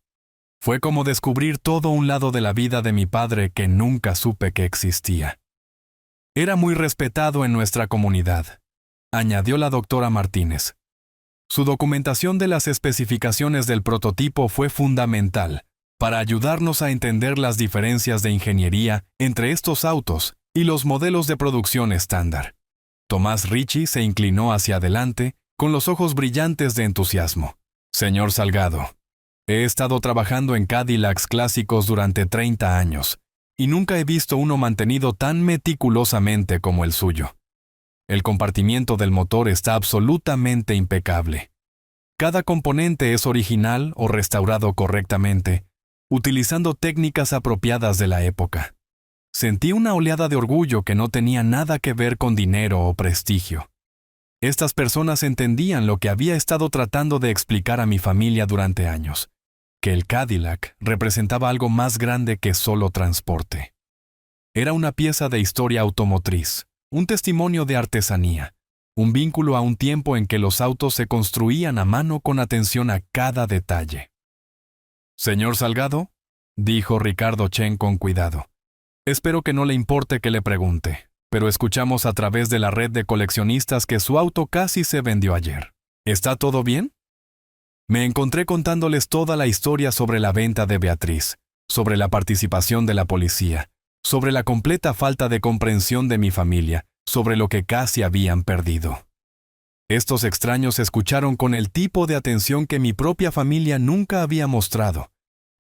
Fue como descubrir todo un lado de la vida de mi padre que nunca supe que existía. Era muy respetado en nuestra comunidad, añadió la doctora Martínez. Su documentación de las especificaciones del prototipo fue fundamental para ayudarnos a entender las diferencias de ingeniería entre estos autos y los modelos de producción estándar. Tomás Ricci se inclinó hacia adelante con los ojos brillantes de entusiasmo. Señor Salgado, he estado trabajando en Cadillacs clásicos durante 30 años y nunca he visto uno mantenido tan meticulosamente como el suyo. El compartimiento del motor está absolutamente impecable. Cada componente es original o restaurado correctamente, utilizando técnicas apropiadas de la época. Sentí una oleada de orgullo que no tenía nada que ver con dinero o prestigio. Estas personas entendían lo que había estado tratando de explicar a mi familia durante años, que el Cadillac representaba algo más grande que solo transporte. Era una pieza de historia automotriz, un testimonio de artesanía, un vínculo a un tiempo en que los autos se construían a mano con atención a cada detalle. Señor Salgado, dijo Ricardo Chen con cuidado, espero que no le importe que le pregunte, pero escuchamos a través de la red de coleccionistas que su auto casi se vendió ayer. ¿Está todo bien? Me encontré contándoles toda la historia sobre la venta de Beatriz, sobre la participación de la policía, sobre la completa falta de comprensión de mi familia, sobre lo que casi habían perdido. Estos extraños escucharon con el tipo de atención que mi propia familia nunca había mostrado,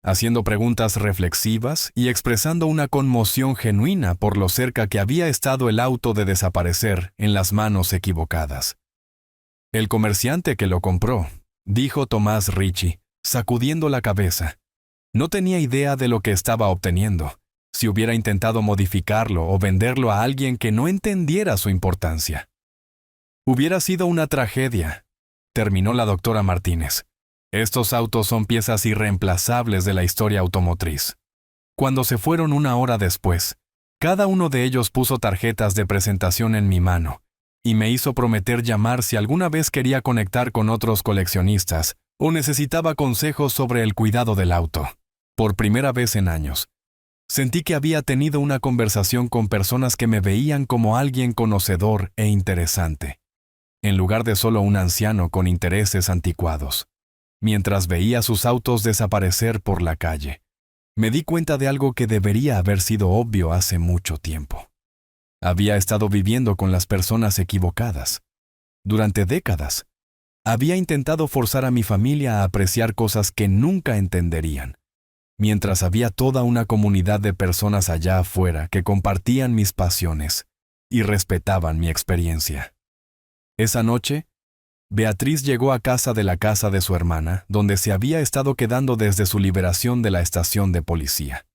haciendo preguntas reflexivas y expresando una conmoción genuina por lo cerca que había estado el auto de desaparecer en las manos equivocadas. El comerciante que lo compró, dijo Tomás Ricci, sacudiendo la cabeza, no tenía idea de lo que estaba obteniendo, si hubiera intentado modificarlo o venderlo a alguien que no entendiera su importancia. Hubiera sido una tragedia, terminó la doctora Martínez. Estos autos son piezas irreemplazables de la historia automotriz. Cuando se fueron una hora después, cada uno de ellos puso tarjetas de presentación en mi mano y me hizo prometer llamar si alguna vez quería conectar con otros coleccionistas o necesitaba consejos sobre el cuidado del auto. Por primera vez en años, sentí que había tenido una conversación con personas que me veían como alguien conocedor e interesante, en lugar de solo un anciano con intereses anticuados. Mientras veía sus autos desaparecer por la calle, me di cuenta de algo que debería haber sido obvio hace mucho tiempo. Había estado viviendo con las personas equivocadas. Durante décadas, había intentado forzar a mi familia a apreciar cosas que nunca entenderían, mientras había toda una comunidad de personas allá afuera que compartían mis pasiones y respetaban mi experiencia. Esa noche, Beatriz llegó a casa de su hermana, donde se había estado quedando desde su liberación de la estación de policía.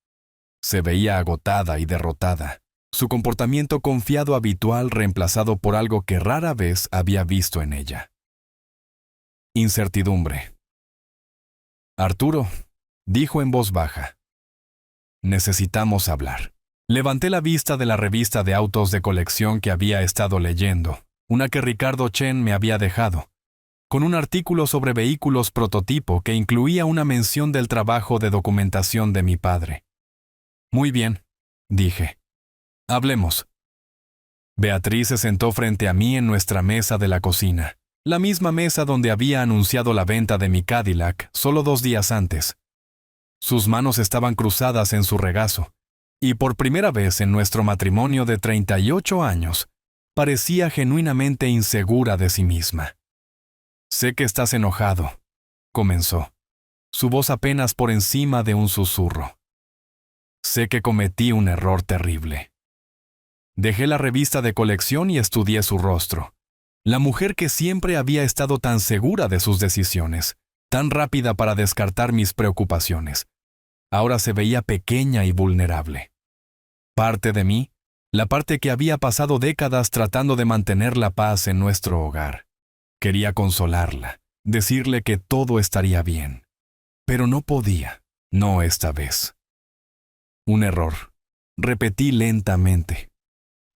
Se veía agotada y derrotada, su comportamiento confiado habitual reemplazado por algo que rara vez había visto en ella. Incertidumbre. Arturo, dijo en voz baja, necesitamos hablar. Levanté la vista de la revista de autos de colección que había estado leyendo, una que Ricardo Chen me había dejado, con un artículo sobre vehículos prototipo que incluía una mención del trabajo de documentación de mi padre. Muy bien, dije. Hablemos. Beatriz se sentó frente a mí en nuestra mesa de la cocina, la misma mesa donde había anunciado la venta de mi Cadillac solo 2 días antes. Sus manos estaban cruzadas en su regazo, y por primera vez en nuestro matrimonio de 38 años, parecía genuinamente insegura de sí misma. «Sé que estás enojado», comenzó, su voz apenas por encima de un susurro. «Sé que cometí un error terrible». Dejé la revista de colección y estudié su rostro. La mujer que siempre había estado tan segura de sus decisiones, tan rápida para descartar mis preocupaciones, ahora se veía pequeña y vulnerable. Parte de mí, la parte que había pasado décadas tratando de mantener la paz en nuestro hogar. Quería consolarla, decirle que todo estaría bien. Pero no podía, no esta vez. Un error, repetí lentamente.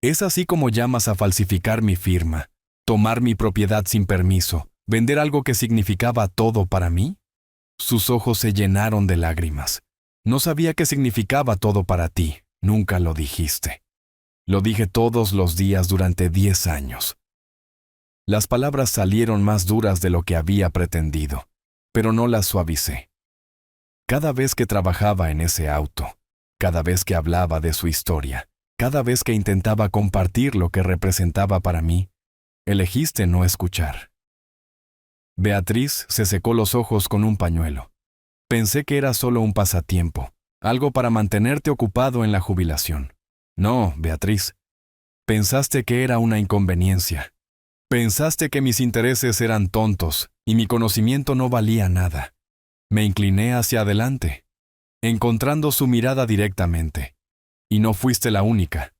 ¿Es así como llamas a falsificar mi firma, tomar mi propiedad sin permiso, vender algo que significaba todo para mí? Sus ojos se llenaron de lágrimas. No sabía qué significaba todo para ti, nunca lo dijiste. Lo dije todos los días durante 10 años. Las palabras salieron más duras de lo que había pretendido, pero no las suavicé. Cada vez que trabajaba en ese auto, cada vez que hablaba de su historia, cada vez que intentaba compartir lo que representaba para mí, elegiste no escuchar. Beatriz se secó los ojos con un pañuelo. Pensé que era solo un pasatiempo, algo para mantenerte ocupado en la jubilación. No, Beatriz. Pensaste que era una inconveniencia. Pensaste que mis intereses eran tontos y mi conocimiento no valía nada. Me incliné hacia adelante, encontrando su mirada directamente. Y no fuiste la única.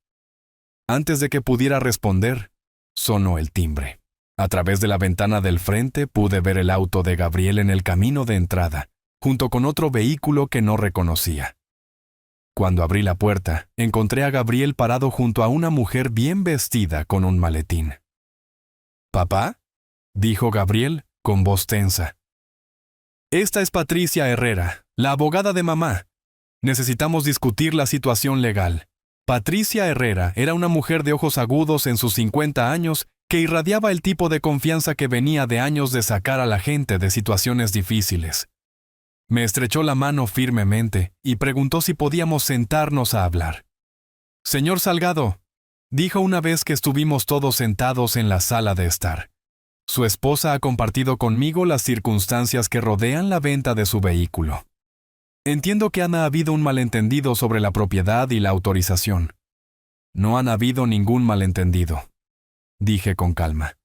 Antes de que pudiera responder, sonó el timbre. A través de la ventana del frente pude ver el auto de Gabriel en el camino de entrada, junto con otro vehículo que no reconocía. Cuando abrí la puerta, encontré a Gabriel parado junto a una mujer bien vestida con un maletín. «¿Papá?», dijo Gabriel, con voz tensa. «Esta es Patricia Herrera, la abogada de mamá. Necesitamos discutir la situación legal». Patricia Herrera era una mujer de ojos agudos en sus 50 años que irradiaba el tipo de confianza que venía de años de sacar a la gente de situaciones difíciles. Me estrechó la mano firmemente y preguntó si podíamos sentarnos a hablar. «Señor Salgado», dijo una vez que estuvimos todos sentados en la sala de estar. Su esposa ha compartido conmigo las circunstancias que rodean la venta de su vehículo. Entiendo que ha habido un malentendido sobre la propiedad y la autorización. No ha habido ningún malentendido, dije con calma.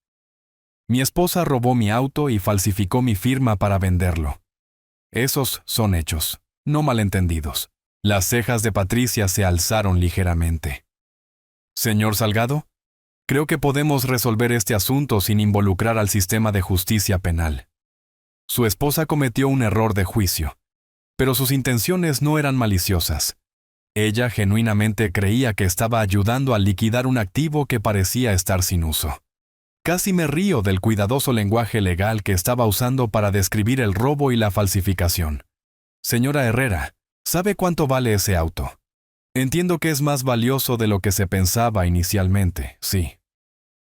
Mi esposa robó mi auto y falsificó mi firma para venderlo. Esos son hechos, no malentendidos. Las cejas de Patricia se alzaron ligeramente. «Señor Salgado, creo que podemos resolver este asunto sin involucrar al sistema de justicia penal». Su esposa cometió un error de juicio, pero sus intenciones no eran maliciosas. Ella genuinamente creía que estaba ayudando a liquidar un activo que parecía estar sin uso. Casi me río del cuidadoso lenguaje legal que estaba usando para describir el robo y la falsificación. «Señora Herrera, ¿sabe cuánto vale ese auto? Entiendo que es más valioso de lo que se pensaba inicialmente, sí.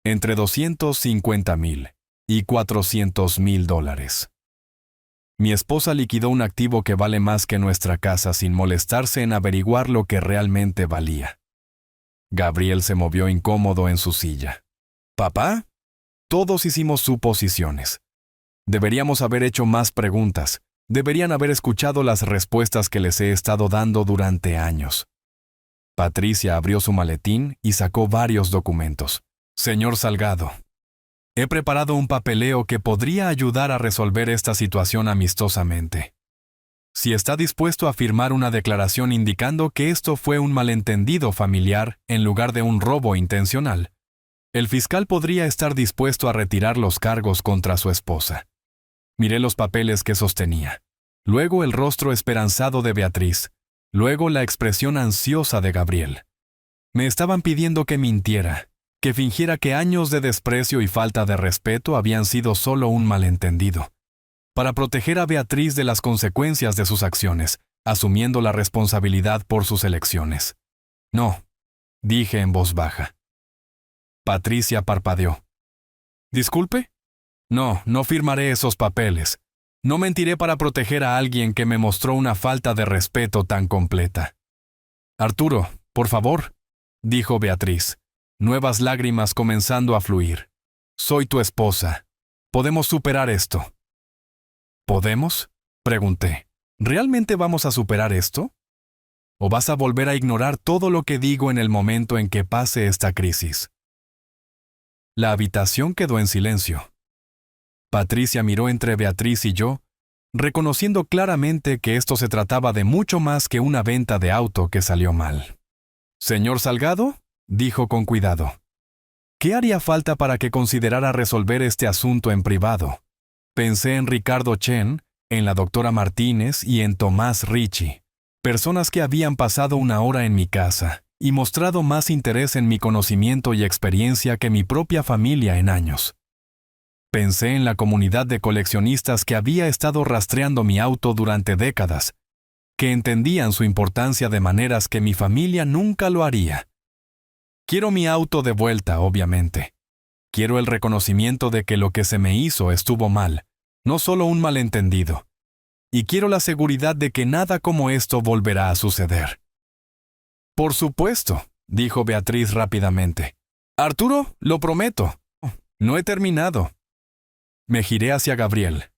Entre $250,000 y $400,000. Mi esposa liquidó un activo que vale más que nuestra casa sin molestarse en averiguar lo que realmente valía». Gabriel se movió incómodo en su silla. «¿Papá?» Todos hicimos suposiciones. Deberíamos haber hecho más preguntas. Deberían haber escuchado las respuestas que les he estado dando durante años. Patricia abrió su maletín y sacó varios documentos. «Señor Salgado, he preparado un papeleo que podría ayudar a resolver esta situación amistosamente. Si está dispuesto a firmar una declaración indicando que esto fue un malentendido familiar en lugar de un robo intencional, el fiscal podría estar dispuesto a retirar los cargos contra su esposa». Miré los papeles que sostenía. Luego el rostro esperanzado de Beatriz. Luego la expresión ansiosa de Gabriel. Me estaban pidiendo que mintiera, que fingiera que años de desprecio y falta de respeto habían sido solo un malentendido, para proteger a Beatriz de las consecuencias de sus acciones, asumiendo la responsabilidad por sus elecciones. «No», dije en voz baja. Patricia parpadeó. ¿Disculpe? No, no firmaré esos papeles. No mentiré para proteger a alguien que me mostró una falta de respeto tan completa. Arturo, por favor, dijo Beatriz, nuevas lágrimas comenzando a fluir. Soy tu esposa. Podemos superar esto. ¿Podemos? Pregunté. ¿Realmente vamos a superar esto? ¿O vas a volver a ignorar todo lo que digo en el momento en que pase esta crisis? La habitación quedó en silencio. Patricia miró entre Beatriz y yo, reconociendo claramente que esto se trataba de mucho más que una venta de auto que salió mal. «Señor Salgado», dijo con cuidado, «¿qué haría falta para que considerara resolver este asunto en privado?» Pensé en Ricardo Chen, en la doctora Martínez y en Tomás Ricci, personas que habían pasado una hora en mi casa y mostrado más interés en mi conocimiento y experiencia que mi propia familia en años. Pensé en la comunidad de coleccionistas que había estado rastreando mi auto durante décadas, que entendían su importancia de maneras que mi familia nunca lo haría. Quiero mi auto de vuelta, obviamente. Quiero el reconocimiento de que lo que se me hizo estuvo mal, no solo un malentendido. Y quiero la seguridad de que nada como esto volverá a suceder. Por supuesto, dijo Beatriz rápidamente. Arturo, lo prometo. No he terminado. Me giré hacia Gabriel.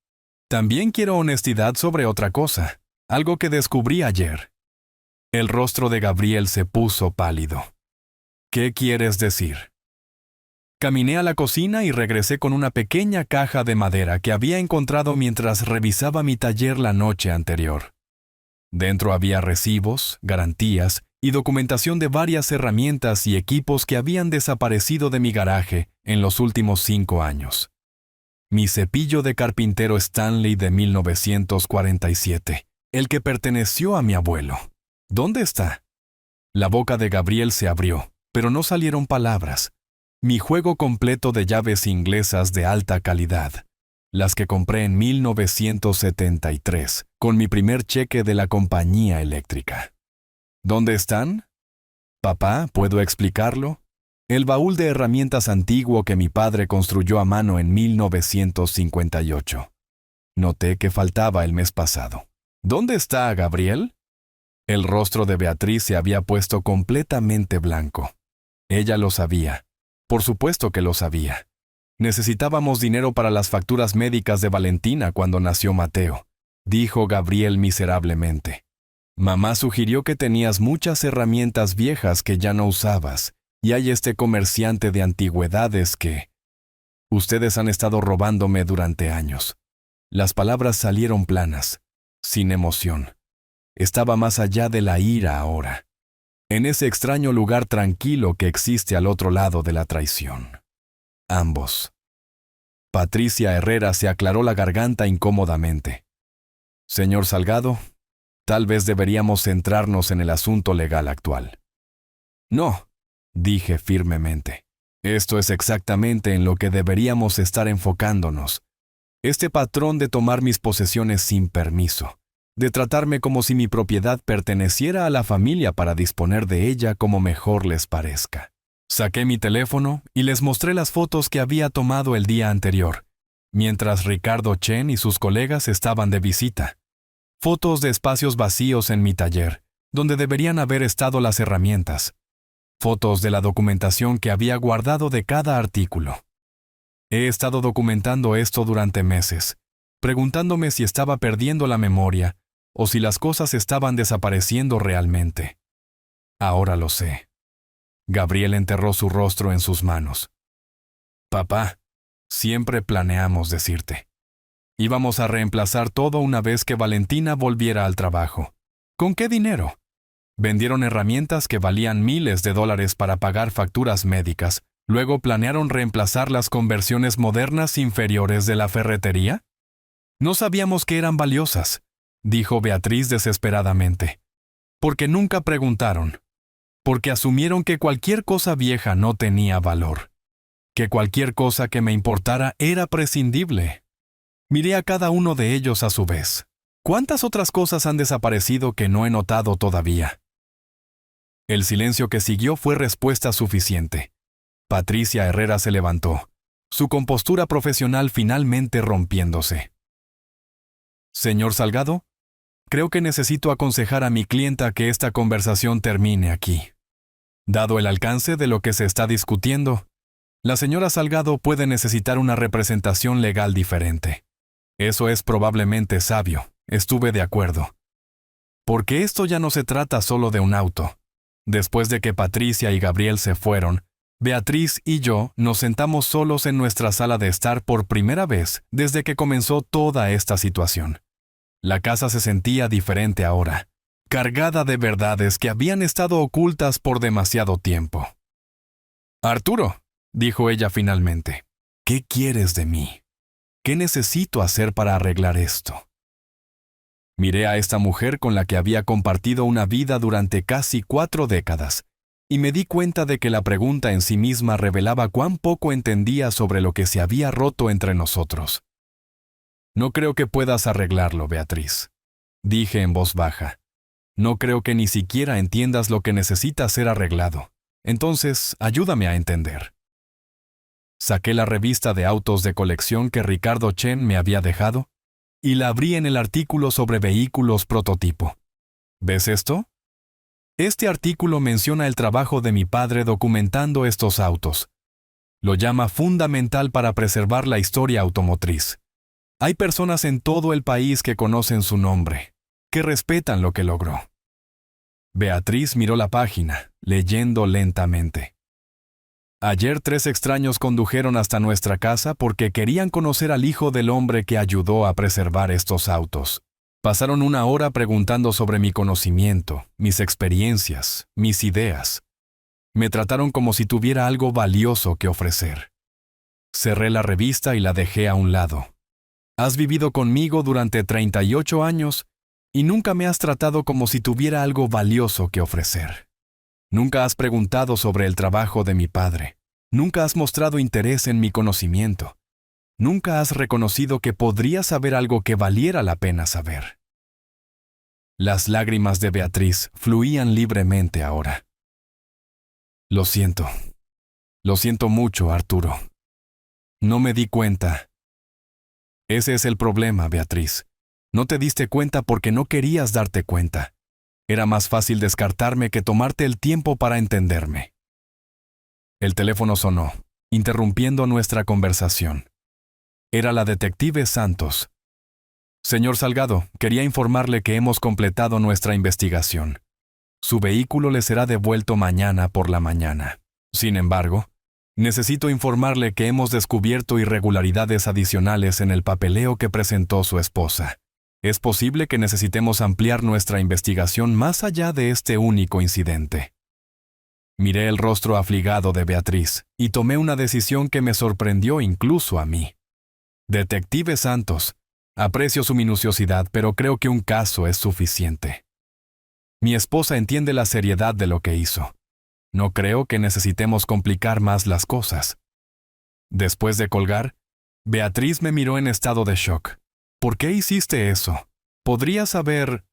También quiero honestidad sobre otra cosa, algo que descubrí ayer. El rostro de Gabriel se puso pálido. ¿Qué quieres decir? Caminé a la cocina y regresé con una pequeña caja de madera que había encontrado mientras revisaba mi taller la noche anterior. Dentro había recibos, garantías y documentación de varias herramientas y equipos que habían desaparecido de mi garaje en los últimos 5 años. Mi cepillo de carpintero Stanley de 1947, el que perteneció a mi abuelo. ¿Dónde está? La boca de Gabriel se abrió, pero no salieron palabras. Mi juego completo de llaves inglesas de alta calidad, las que compré en 1973, con mi primer cheque de la compañía eléctrica. ¿Dónde están? Papá, ¿puedo explicarlo? El baúl de herramientas antiguo que mi padre construyó a mano en 1958. Noté que faltaba el mes pasado. ¿Dónde está Gabriel? El rostro de Beatriz se había puesto completamente blanco. Ella lo sabía. Por supuesto que lo sabía. Necesitábamos dinero para las facturas médicas de Valentina cuando nació Mateo, dijo Gabriel miserablemente. Mamá sugirió que tenías muchas herramientas viejas que ya no usabas, y hay este comerciante de antigüedades que... Ustedes han estado robándome durante años. Las palabras salieron planas, sin emoción. Estaba más allá de la ira ahora, en ese extraño lugar tranquilo que existe al otro lado de la traición. Ambos. Patricia Herrera se aclaró la garganta incómodamente. Señor Salgado, tal vez deberíamos centrarnos en el asunto legal actual. No, dije firmemente. Esto es exactamente en lo que deberíamos estar enfocándonos. Este patrón de tomar mis posesiones sin permiso, de tratarme como si mi propiedad perteneciera a la familia para disponer de ella como mejor les parezca. Saqué mi teléfono y les mostré las fotos que había tomado el día anterior, mientras Ricardo Chen y sus colegas estaban de visita. Fotos de espacios vacíos en mi taller, donde deberían haber estado las herramientas. Fotos de la documentación que había guardado de cada artículo. He estado documentando esto durante meses, preguntándome si estaba perdiendo la memoria o si las cosas estaban desapareciendo realmente. Ahora lo sé. Gabriel enterró su rostro en sus manos. Papá, siempre planeamos decirte. Íbamos a reemplazar todo una vez que Valentina volviera al trabajo. ¿Con qué dinero? Vendieron herramientas que valían miles de dólares para pagar facturas médicas. Luego planearon reemplazarlas con versiones modernas inferiores de la ferretería. No sabíamos que eran valiosas, dijo Beatriz desesperadamente. Porque nunca preguntaron. Porque asumieron que cualquier cosa vieja no tenía valor. Que cualquier cosa que me importara era prescindible. Miré a cada uno de ellos a su vez. ¿Cuántas otras cosas han desaparecido que no he notado todavía? El silencio que siguió fue respuesta suficiente. Patricia Herrera se levantó, su compostura profesional finalmente rompiéndose. Señor Salgado, creo que necesito aconsejar a mi clienta que esta conversación termine aquí. Dado el alcance de lo que se está discutiendo, la señora Salgado puede necesitar una representación legal diferente. Eso es probablemente sabio, estuve de acuerdo. Porque esto ya no se trata solo de un auto. Después de que Patricia y Gabriel se fueron, Beatriz y yo nos sentamos solos en nuestra sala de estar por primera vez desde que comenzó toda esta situación. La casa se sentía diferente ahora, cargada de verdades que habían estado ocultas por demasiado tiempo. «Arturo», dijo ella finalmente, «¿qué quieres de mí? ¿Qué necesito hacer para arreglar esto?» Miré a esta mujer con la que había compartido una vida durante casi 4 décadas, y me di cuenta de que la pregunta en sí misma revelaba cuán poco entendía sobre lo que se había roto entre nosotros. «No creo que puedas arreglarlo, Beatriz», dije en voz baja. «No creo que ni siquiera entiendas lo que necesita ser arreglado. Entonces, ayúdame a entender». Saqué la revista de autos de colección que Ricardo Chen me había dejado y la abrí en el artículo sobre vehículos prototipo. ¿Ves esto? Este artículo menciona el trabajo de mi padre documentando estos autos. Lo llama fundamental para preservar la historia automotriz. Hay personas en todo el país que conocen su nombre, que respetan lo que logró. Beatriz miró la página, leyendo lentamente. Ayer 3 extraños condujeron hasta nuestra casa porque querían conocer al hijo del hombre que ayudó a preservar estos autos. Pasaron 1 hora preguntando sobre mi conocimiento, mis experiencias, mis ideas. Me trataron como si tuviera algo valioso que ofrecer. Cerré la revista y la dejé a un lado. Has vivido conmigo durante 38 años y nunca me has tratado como si tuviera algo valioso que ofrecer. Nunca has preguntado sobre el trabajo de mi padre. Nunca has mostrado interés en mi conocimiento. Nunca has reconocido que podría saber algo que valiera la pena saber. Las lágrimas de Beatriz fluían libremente ahora. Lo siento. Lo siento mucho, Arturo. No me di cuenta. Ese es el problema, Beatriz. No te diste cuenta porque no querías darte cuenta. Era más fácil descartarme que tomarte el tiempo para entenderme. El teléfono sonó, interrumpiendo nuestra conversación. Era la detective Santos. Señor Salgado, quería informarle que hemos completado nuestra investigación. Su vehículo le será devuelto mañana por la mañana. Sin embargo, necesito informarle que hemos descubierto irregularidades adicionales en el papeleo que presentó su esposa. Es posible que necesitemos ampliar nuestra investigación más allá de este único incidente. Miré el rostro afligado de Beatriz y tomé una decisión que me sorprendió incluso a mí. Detective Santos, aprecio su minuciosidad, pero creo que un caso es suficiente. Mi esposa entiende la seriedad de lo que hizo. No creo que necesitemos complicar más las cosas. Después de colgar, Beatriz me miró en estado de shock. ¿Por qué hiciste eso? Podrías haber...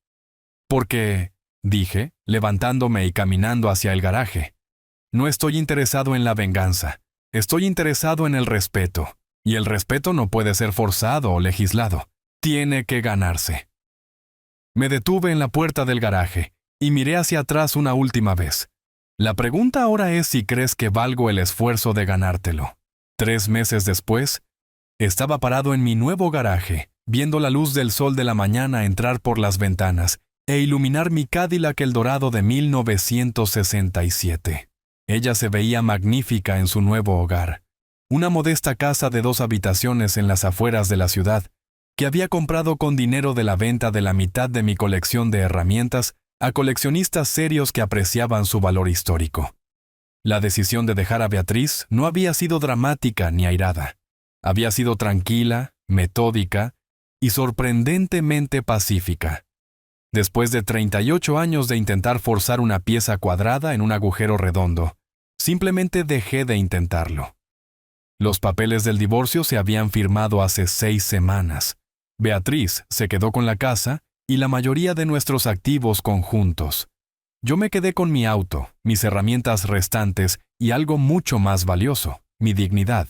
¿Por qué? Dije, levantándome y caminando hacia el garaje. No estoy interesado en la venganza. Estoy interesado en el respeto. Y el respeto no puede ser forzado o legislado. Tiene que ganarse. Me detuve en la puerta del garaje y miré hacia atrás una última vez. La pregunta ahora es si crees que valgo el esfuerzo de ganártelo. 3 meses después, estaba parado en mi nuevo garaje, viendo la luz del sol de la mañana entrar por las ventanas e iluminar mi Cadillac Eldorado de 1967. Ella se veía magnífica en su nuevo hogar, una modesta casa de 2 habitaciones en las afueras de la ciudad, que había comprado con dinero de la venta de la mitad de mi colección de herramientas a coleccionistas serios que apreciaban su valor histórico. La decisión de dejar a Beatriz no había sido dramática ni airada. Había sido tranquila, metódica y sorprendentemente pacífica. Después de 38 años de intentar forzar una pieza cuadrada en un agujero redondo, simplemente dejé de intentarlo. Los papeles del divorcio se habían firmado hace 6 semanas. Beatriz se quedó con la casa y la mayoría de nuestros activos conjuntos. Yo me quedé con mi auto, mis herramientas restantes y algo mucho más valioso, mi dignidad.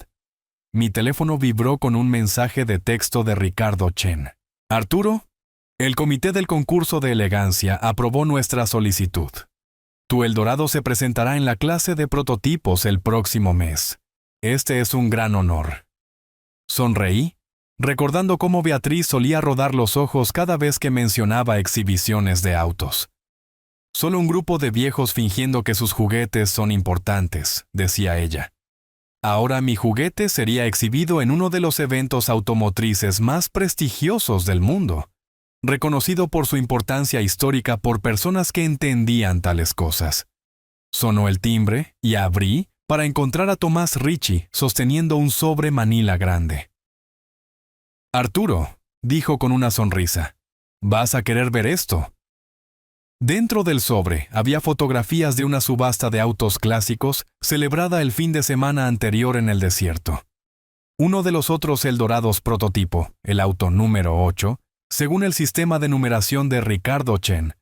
Mi teléfono vibró con un mensaje de texto de Ricardo Chen. Arturo, el comité del concurso de elegancia aprobó nuestra solicitud. Tu Eldorado se presentará en la clase de prototipos el próximo mes. Este es un gran honor. Sonreí, recordando cómo Beatriz solía rodar los ojos cada vez que mencionaba exhibiciones de autos. Solo un grupo de viejos fingiendo que sus juguetes son importantes, decía ella. Ahora mi juguete sería exhibido en uno de los eventos automotrices más prestigiosos del mundo, reconocido por su importancia histórica por personas que entendían tales cosas. Sonó el timbre y abrí para encontrar a Tomás Ricci sosteniendo un sobre manila grande. Arturo, dijo con una sonrisa, ¿vas a querer ver esto? Dentro del sobre había fotografías de una subasta de autos clásicos celebrada el fin de semana anterior en el desierto. Uno de los otros Eldorados prototipo, el auto número 8, según el sistema de numeración de Ricardo Chen,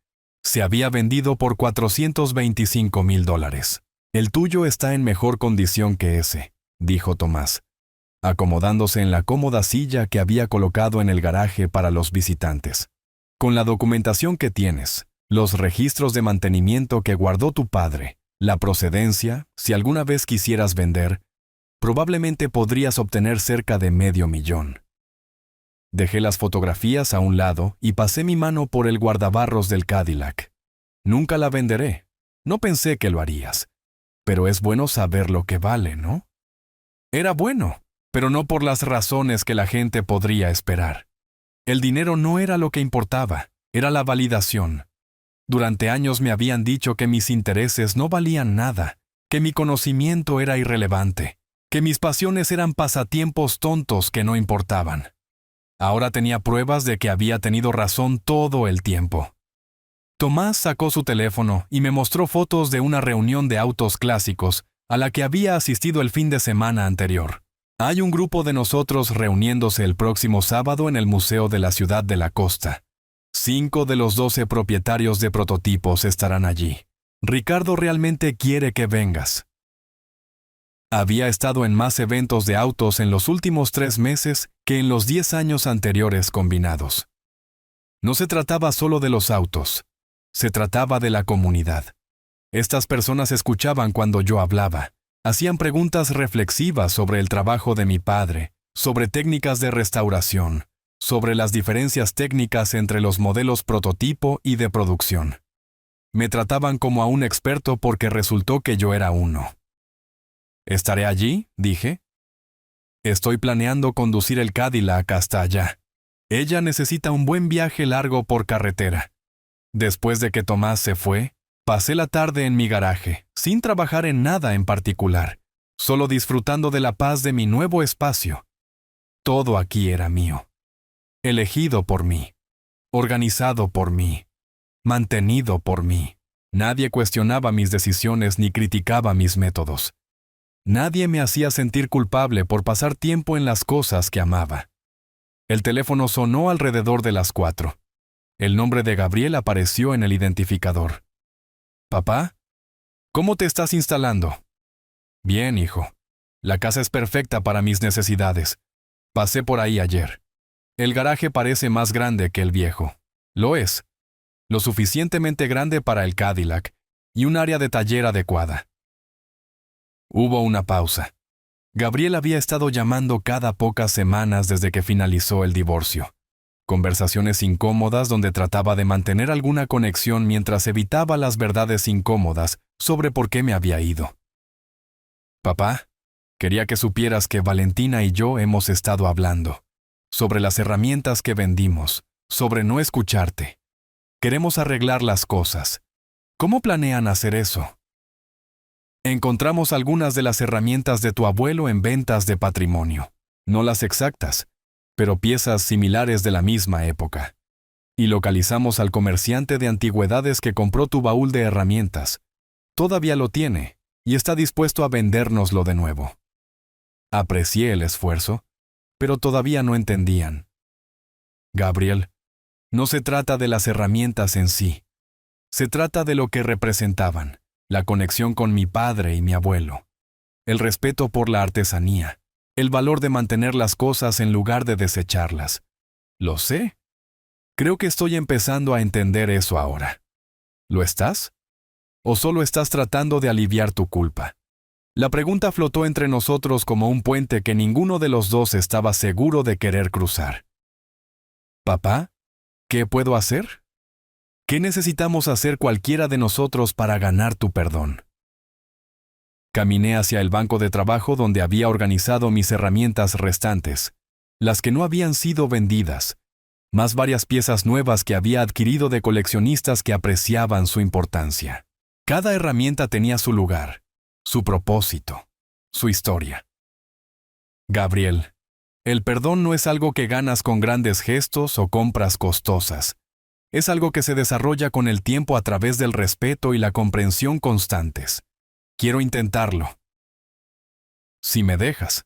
se había vendido por $425,000. El tuyo está en mejor condición que ese, dijo Tomás, acomodándose en la cómoda silla que había colocado en el garaje para los visitantes. Con la documentación que tienes, los registros de mantenimiento que guardó tu padre, la procedencia, si alguna vez quisieras vender, probablemente podrías obtener cerca de $500,000. Dejé las fotografías a un lado y pasé mi mano por el guardabarros del Cadillac. Nunca la venderé. No pensé que lo harías. Pero es bueno saber lo que vale, ¿no? Era bueno, pero no por las razones que la gente podría esperar. El dinero no era lo que importaba, era la validación. Durante años me habían dicho que mis intereses no valían nada, que mi conocimiento era irrelevante, que mis pasiones eran pasatiempos tontos que no importaban. Ahora tenía pruebas de que había tenido razón todo el tiempo. Tomás sacó su teléfono y me mostró fotos de una reunión de autos clásicos a la que había asistido el fin de semana anterior. Hay un grupo de nosotros reuniéndose el próximo sábado en el Museo de la Ciudad de la Costa. 5 de los 12 propietarios de prototipos estarán allí. Ricardo realmente quiere que vengas. Había estado en más eventos de autos en los últimos 3 meses que en los 10 años anteriores combinados. No se trataba solo de los autos, se trataba de la comunidad. Estas personas escuchaban cuando yo hablaba, hacían preguntas reflexivas sobre el trabajo de mi padre, sobre técnicas de restauración, sobre las diferencias técnicas entre los modelos prototipo y de producción. Me trataban como a un experto porque resultó que yo era uno. ¿Estaré allí?, dije. Estoy planeando conducir el Cadillac hasta allá. Ella necesita un buen viaje largo por carretera. Después de que Tomás se fue, pasé la tarde en mi garaje, sin trabajar en nada en particular, solo disfrutando de la paz de mi nuevo espacio. Todo aquí era mío. Elegido por mí, organizado por mí, mantenido por mí. Nadie cuestionaba mis decisiones ni criticaba mis métodos. Nadie me hacía sentir culpable por pasar tiempo en las cosas que amaba. El teléfono sonó alrededor de las 4. El nombre de Gabriel apareció en el identificador. «Papá, ¿cómo te estás instalando?» «Bien, hijo. La casa es perfecta para mis necesidades. Pasé por ahí ayer. El garaje parece más grande que el viejo. Lo es. Lo suficientemente grande para el Cadillac y un área de taller adecuada». Hubo una pausa. Gabriel había estado llamando cada pocas semanas desde que finalizó el divorcio. Conversaciones incómodas donde trataba de mantener alguna conexión mientras evitaba las verdades incómodas sobre por qué me había ido. «Papá, quería que supieras que Valentina y yo hemos estado hablando. Sobre las herramientas que vendimos, sobre no escucharte. Queremos arreglar las cosas. ¿Cómo planean hacer eso?» Encontramos algunas de las herramientas de tu abuelo en ventas de patrimonio. No las exactas, pero piezas similares de la misma época. Y localizamos al comerciante de antigüedades que compró tu baúl de herramientas. Todavía lo tiene y está dispuesto a vendérnoslo de nuevo. Aprecié el esfuerzo, pero todavía no entendían. Gabriel, no se trata de las herramientas en sí. Se trata de lo que representaban, la conexión con mi padre y mi abuelo, el respeto por la artesanía, el valor de mantener las cosas en lugar de desecharlas. Lo sé. Creo que estoy empezando a entender eso ahora. ¿Lo estás? ¿O solo estás tratando de aliviar tu culpa? La pregunta flotó entre nosotros como un puente que ninguno de los dos estaba seguro de querer cruzar. Papá, ¿qué puedo hacer? ¿Qué necesitamos hacer cualquiera de nosotros para ganar tu perdón? Caminé hacia el banco de trabajo donde había organizado mis herramientas restantes, las que no habían sido vendidas, más varias piezas nuevas que había adquirido de coleccionistas que apreciaban su importancia. Cada herramienta tenía su lugar, su propósito, su historia. Gabriel, el perdón no es algo que ganas con grandes gestos o compras costosas. Es algo que se desarrolla con el tiempo a través del respeto y la comprensión constantes. Quiero intentarlo. Si me dejas.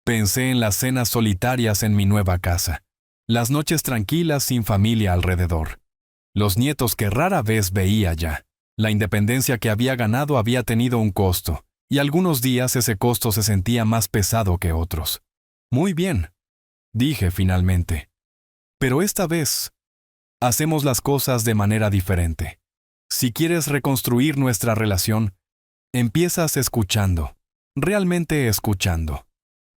Pensé en las cenas solitarias en mi nueva casa, las noches tranquilas sin familia alrededor, los nietos que rara vez veía ya. La independencia que había ganado había tenido un costo, y algunos días ese costo se sentía más pesado que otros. Muy bien, dije finalmente. Pero esta vez, hacemos las cosas de manera diferente. Si quieres reconstruir nuestra relación, empiezas escuchando, realmente escuchando.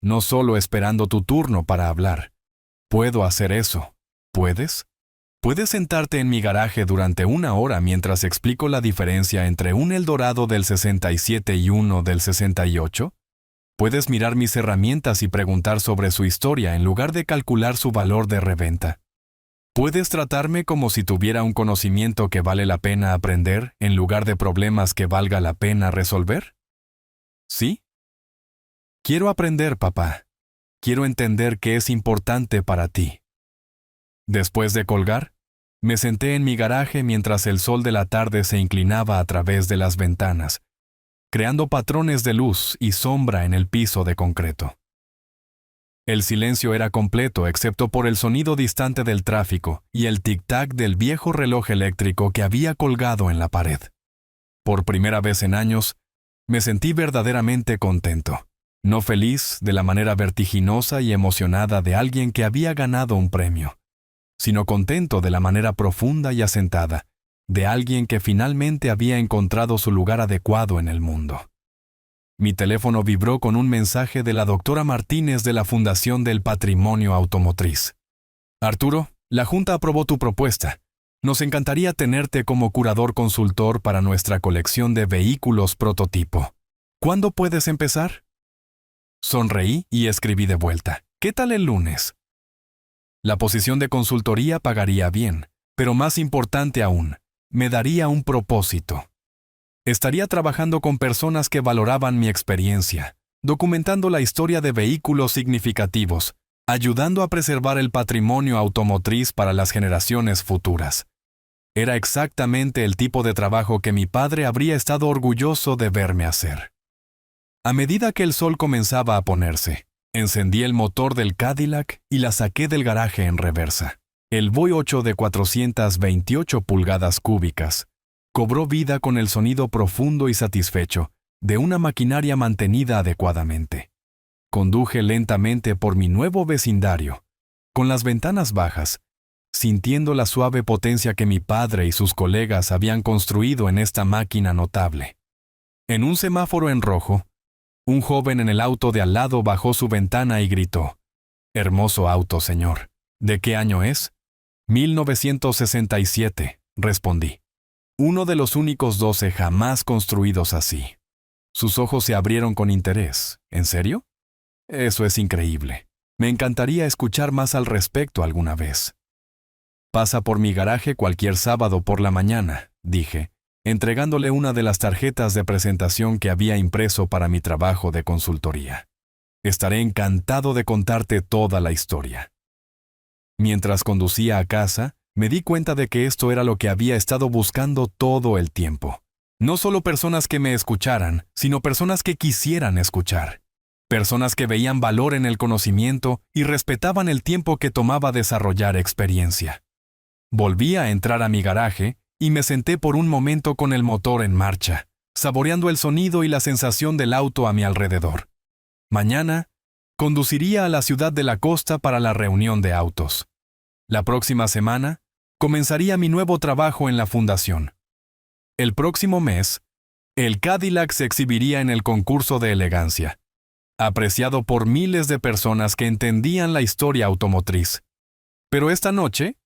No solo esperando tu turno para hablar. Puedo hacer eso. ¿Puedes? ¿Puedes sentarte en mi garaje durante 1 hora mientras explico la diferencia entre un Eldorado del 67 y uno del 68? ¿Puedes mirar mis herramientas y preguntar sobre su historia en lugar de calcular su valor de reventa? ¿Puedes tratarme como si tuviera un conocimiento que vale la pena aprender en lugar de problemas que valga la pena resolver? ¿Sí? Quiero aprender, papá. Quiero entender qué es importante para ti. Después de colgar, me senté en mi garaje mientras el sol de la tarde se inclinaba a través de las ventanas, creando patrones de luz y sombra en el piso de concreto. El silencio era completo excepto por el sonido distante del tráfico y el tic-tac del viejo reloj eléctrico que había colgado en la pared. Por primera vez en años, me sentí verdaderamente contento. No feliz de la manera vertiginosa y emocionada de alguien que había ganado un premio, sino contento de la manera profunda y asentada de alguien que finalmente había encontrado su lugar adecuado en el mundo. Mi teléfono vibró con un mensaje de la doctora Martínez de la Fundación del Patrimonio Automotriz. Arturo, la Junta aprobó tu propuesta. Nos encantaría tenerte como curador consultor para nuestra colección de vehículos prototipo. ¿Cuándo puedes empezar? Sonreí y escribí de vuelta. ¿Qué tal el lunes? La posición de consultoría pagaría bien, pero más importante aún, me daría un propósito. Estaría trabajando con personas que valoraban mi experiencia, documentando la historia de vehículos significativos, ayudando a preservar el patrimonio automotriz para las generaciones futuras. Era exactamente el tipo de trabajo que mi padre habría estado orgulloso de verme hacer. A medida que el sol comenzaba a ponerse, encendí el motor del Cadillac y la saqué del garaje en reversa. El V8 de 428 pulgadas cúbicas cobró vida con el sonido profundo y satisfecho de una maquinaria mantenida adecuadamente. Conduje lentamente por mi nuevo vecindario, con las ventanas bajas, sintiendo la suave potencia que mi padre y sus colegas habían construido en esta máquina notable. En un semáforo en rojo, un joven en el auto de al lado bajó su ventana y gritó: «Hermoso auto, señor. ¿De qué año es?» 1967, respondí. Uno de los únicos 12 jamás construidos así. Sus ojos se abrieron con interés. ¿En serio? Eso es increíble. Me encantaría escuchar más al respecto alguna vez. Pasa por mi garaje cualquier sábado por la mañana, dije, entregándole una de las tarjetas de presentación que había impreso para mi trabajo de consultoría. Estaré encantado de contarte toda la historia. Mientras conducía a casa, me di cuenta de que esto era lo que había estado buscando todo el tiempo. No solo personas que me escucharan, sino personas que quisieran escuchar. Personas que veían valor en el conocimiento y respetaban el tiempo que tomaba desarrollar experiencia. Volví a entrar a mi garaje y me senté por un momento con el motor en marcha, saboreando el sonido y la sensación del auto a mi alrededor. Mañana, conduciría a la ciudad de la costa para la reunión de autos. La próxima semana, comenzaría mi nuevo trabajo en la fundación. El próximo mes, el Cadillac se exhibiría en el concurso de elegancia, apreciado por miles de personas que entendían la historia automotriz. Pero esta noche,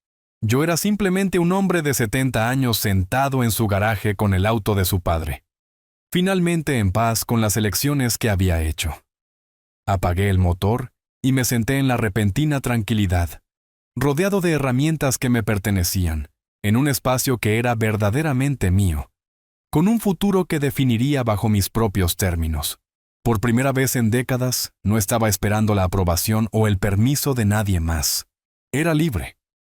yo era simplemente un hombre de 70 años sentado en su garaje con el auto de su padre, finalmente en paz con las elecciones que había hecho. Apagué el motor y me senté en la repentina tranquilidad, rodeado de herramientas que me pertenecían, en un espacio que era verdaderamente mío, con un futuro que definiría bajo mis propios términos. Por primera vez en décadas, no estaba esperando la aprobación o el permiso de nadie más. Era libre.